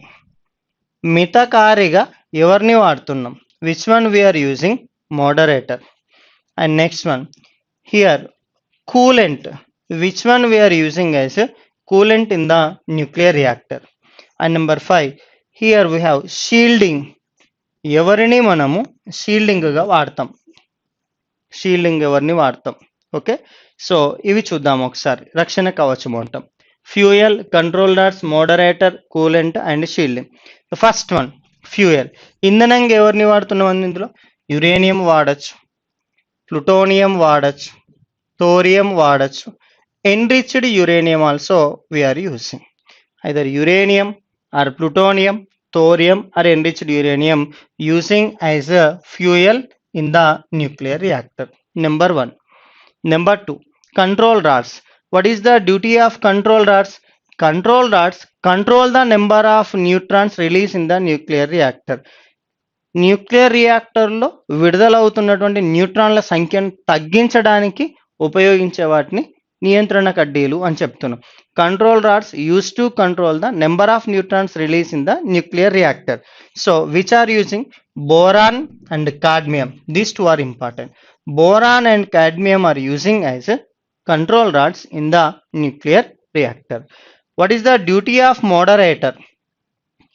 మితకారిగా ఎవరిని వాడుతున్నాం? Which one we are using? Moderator. And next one here coolant. Which one we are using as coolant in the nuclear reactor? And number 5 here we have shielding. ఎవరిని మనము షీల్డింగ్గా వాడతాం? Shielding ఎవరిని వాడతాం? Okay, so ఇవి చూద్దాం ఒకసారి. రక్షణ కవచం అంటాం. Fuel, control rods, moderator, coolant and shielding. First one fuel. ఇంధనంగా ఎవరిని వాడుతున్నాం? ఇందులో యురేనియం వాడచ్చు, ప్లూటోనియం వాడచ్చు, థోరియం వాడచ్చు. Enriched uranium also we are using. Either uranium or plutonium, thorium or enriched uranium using as a fuel in the nuclear reactor. Number 1. Number 2, control rods. What is the duty of control rods? Control rods control the number of neutrons released in the nuclear reactor. Nuclear రియాక్టర్లో విడుదలవుతున్నటువంటి న్యూట్రాన్ల సంఖ్యను తగ్గించడానికి ఉపయోగించే వాటిని నియంత్రణ కడ్డీలు అని చెప్తున్నాం. Control rods use to control the number of neutrons release in the nuclear reactor. So which are using? Boron and cadmium. These 2 are important. Boron and cadmium are using as control rods in the nuclear reactor. What is the duty of moderator?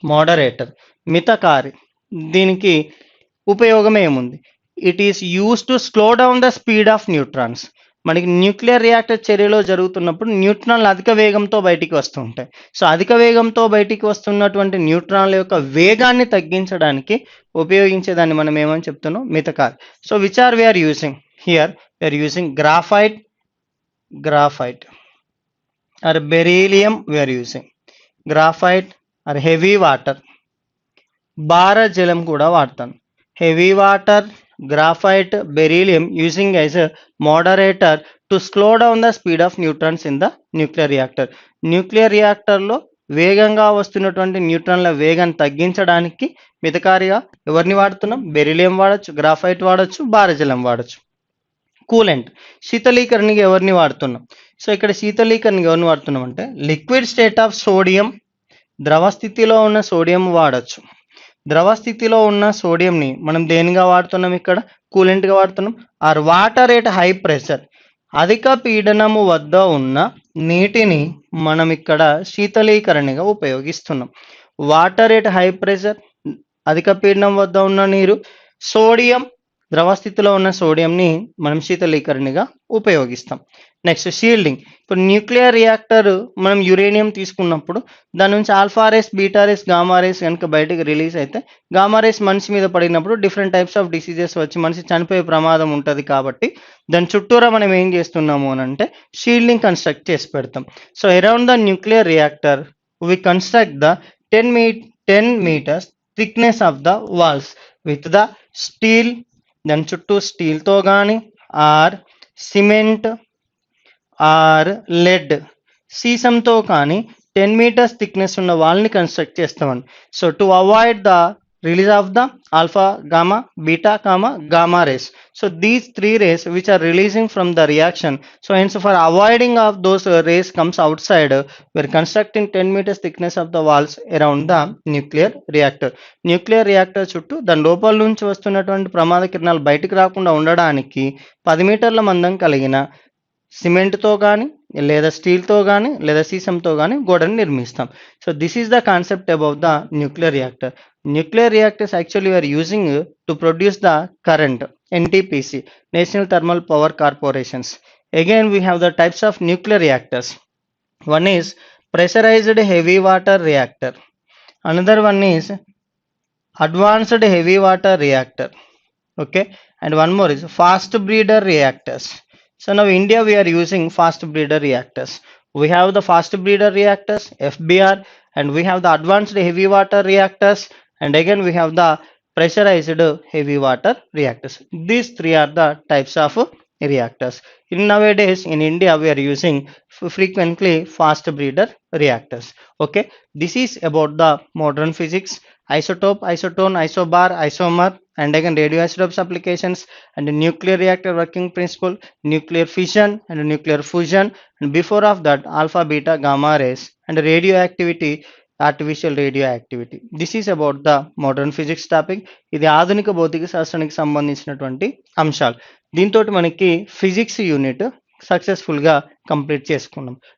Moderator, మితకారి. దీనికి ఉపయోగం ఏముంది? It is use to slow down the speed of neutrons. మనకి nuclear reactor చర్యలో జరుగుతున్నప్పుడు న్యూట్రాన్లు అధిక వేగంతో బయటికి వస్తూ ఉంటాయి. సో అధిక వేగంతో బయటికి వస్తున్నటువంటి న్యూట్రాన్ల యొక్క వేగాన్ని తగ్గించడానికి ఉపయోగించేదాన్ని మనం ఏమని చెప్తున్నాం? మితకారి. So which are we are using? Here we are using graphite or beryllium. We are using graphite or heavy water. భారజలం కూడా వాడతాను. Heavy water, graphite, beryllium using as a moderator to slow down the speed of neutrons in the nuclear reactor. Nuclear రియాక్టర్లో వేగంగా వస్తున్నటువంటి న్యూట్రాన్ల వేగాన్ని తగ్గించడానికి మితకారిగా ఎవరిని వాడుతున్నాం? బెరిలియం వాడచ్చు, గ్రాఫైట్ వాడచ్చు, భారజలం వాడచ్చు. కూలెంట్, శీతలీకరణకి ఎవరిని వాడుతున్నాం? సో ఇక్కడ శీతలీకరణకి ఎవరిని వాడుతున్నాం అంటే లిక్విడ్ స్టేట్ ఆఫ్ సోడియం, ద్రవ స్థితిలో ఉన్న సోడియం వాడచ్చు. ద్రవ స్థితిలో ఉన్న సోడియంని మనం దేనిగా వాడుతున్నాం? ఇక్కడ కూలెంట్గా వాడుతున్నాం. Or water at high pressure, అధిక పీడనము వద్ద ఉన్న నీటిని మనం ఇక్కడ శీతలీకరణగా ఉపయోగిస్తున్నాం. వాటర్ ఎట్ హై ప్రెషర్, అధిక పీడనం వద్ద ఉన్న నీరు. సోడియం ద్రవ స్థితిలో ఉన్న సోడియంని మనం శీతలీకరణిగా ఉపయోగిస్తాం. Next shielding. ఇప్పుడు న్యూక్లియర్ రియాక్టర్ మనం యురేనియం తీసుకున్నప్పుడు దాని నుంచి alpha rays, beta rays, gamma rays కనుక బయటకు రిలీజ్ అయితే గామా రేస్ మనిషి మీద పడినప్పుడు డిఫరెంట్ టైప్స్ ఆఫ్ డిసీజెస్ వచ్చి మనిషి చనిపోయే ప్రమాదం ఉంటుంది. కాబట్టి దాని చుట్టూరా మనం ఏం చేస్తున్నాము అని అంటే షీల్డింగ్ కన్స్ట్రక్ట్ చేసి పెడతాం. So around the nuclear reactor we construct the 10 meters thickness of the walls with the steel, దాని చుట్టూ స్టీల్తో కానీ ఆర్ సిమెంట్ ఆర్ లెడ్ సీసంతో కానీ 10 meters థిక్నెస్ ఉన్న వాల్ని కన్స్ట్రక్ట్ చేస్తామండి. So to avoid the release of the alpha, gamma, beta, gamma rays. So these three rays which are releasing from the reaction, so hence for avoiding of those rays comes outside, we are constructing 10 meters thickness of the walls around the nuclear reactor. Nuclear reactor చుట్టూ దాని లోపల నుంచి వస్తున్నటువంటి ప్రమాద కిరణాలు బయటకు రాకుండా ఉండడానికి 10 మీటర్ల మందం కలిగిన సిమెంట్తో కానీ లేదా స్టీల్తో కానీ లేదా సీసంతో కానీ గోడను నిర్మిస్తాం. So this is the concept about the nuclear reactor. Nuclear reactors actually we are using to produce the current, NTPC, National Thermal Power Corporations. Again we have the types of nuclear reactors. One is pressurized heavy water reactor. Another one is advanced heavy water reactor. Okay, and one more is fast breeder reactors. So now India we are using fast breeder reactors. We have the fast breeder reactors, FBR, and we have the advanced heavy water reactors, and again we have the pressurized heavy water reactors. These three are the types of reactors. In nowadays in India we are using frequently fast breeder reactors. Okay, this is about the modern physics, isotope, isotone, isobar, isomer, and again radioisotopes applications, and the nuclear reactor working principle, nuclear fission and nuclear fusion, and before of that alpha, beta, gamma rays, and radioactivity, artificial radio activity. This is about the modern physics topic. ఇది ఆధునిక భౌతిక శాస్త్రానికి సంబంధించినటువంటి అంశాలు. దీంతో మనకి physics unit సక్సెస్ఫుల్గా complete చేసుకున్నాం.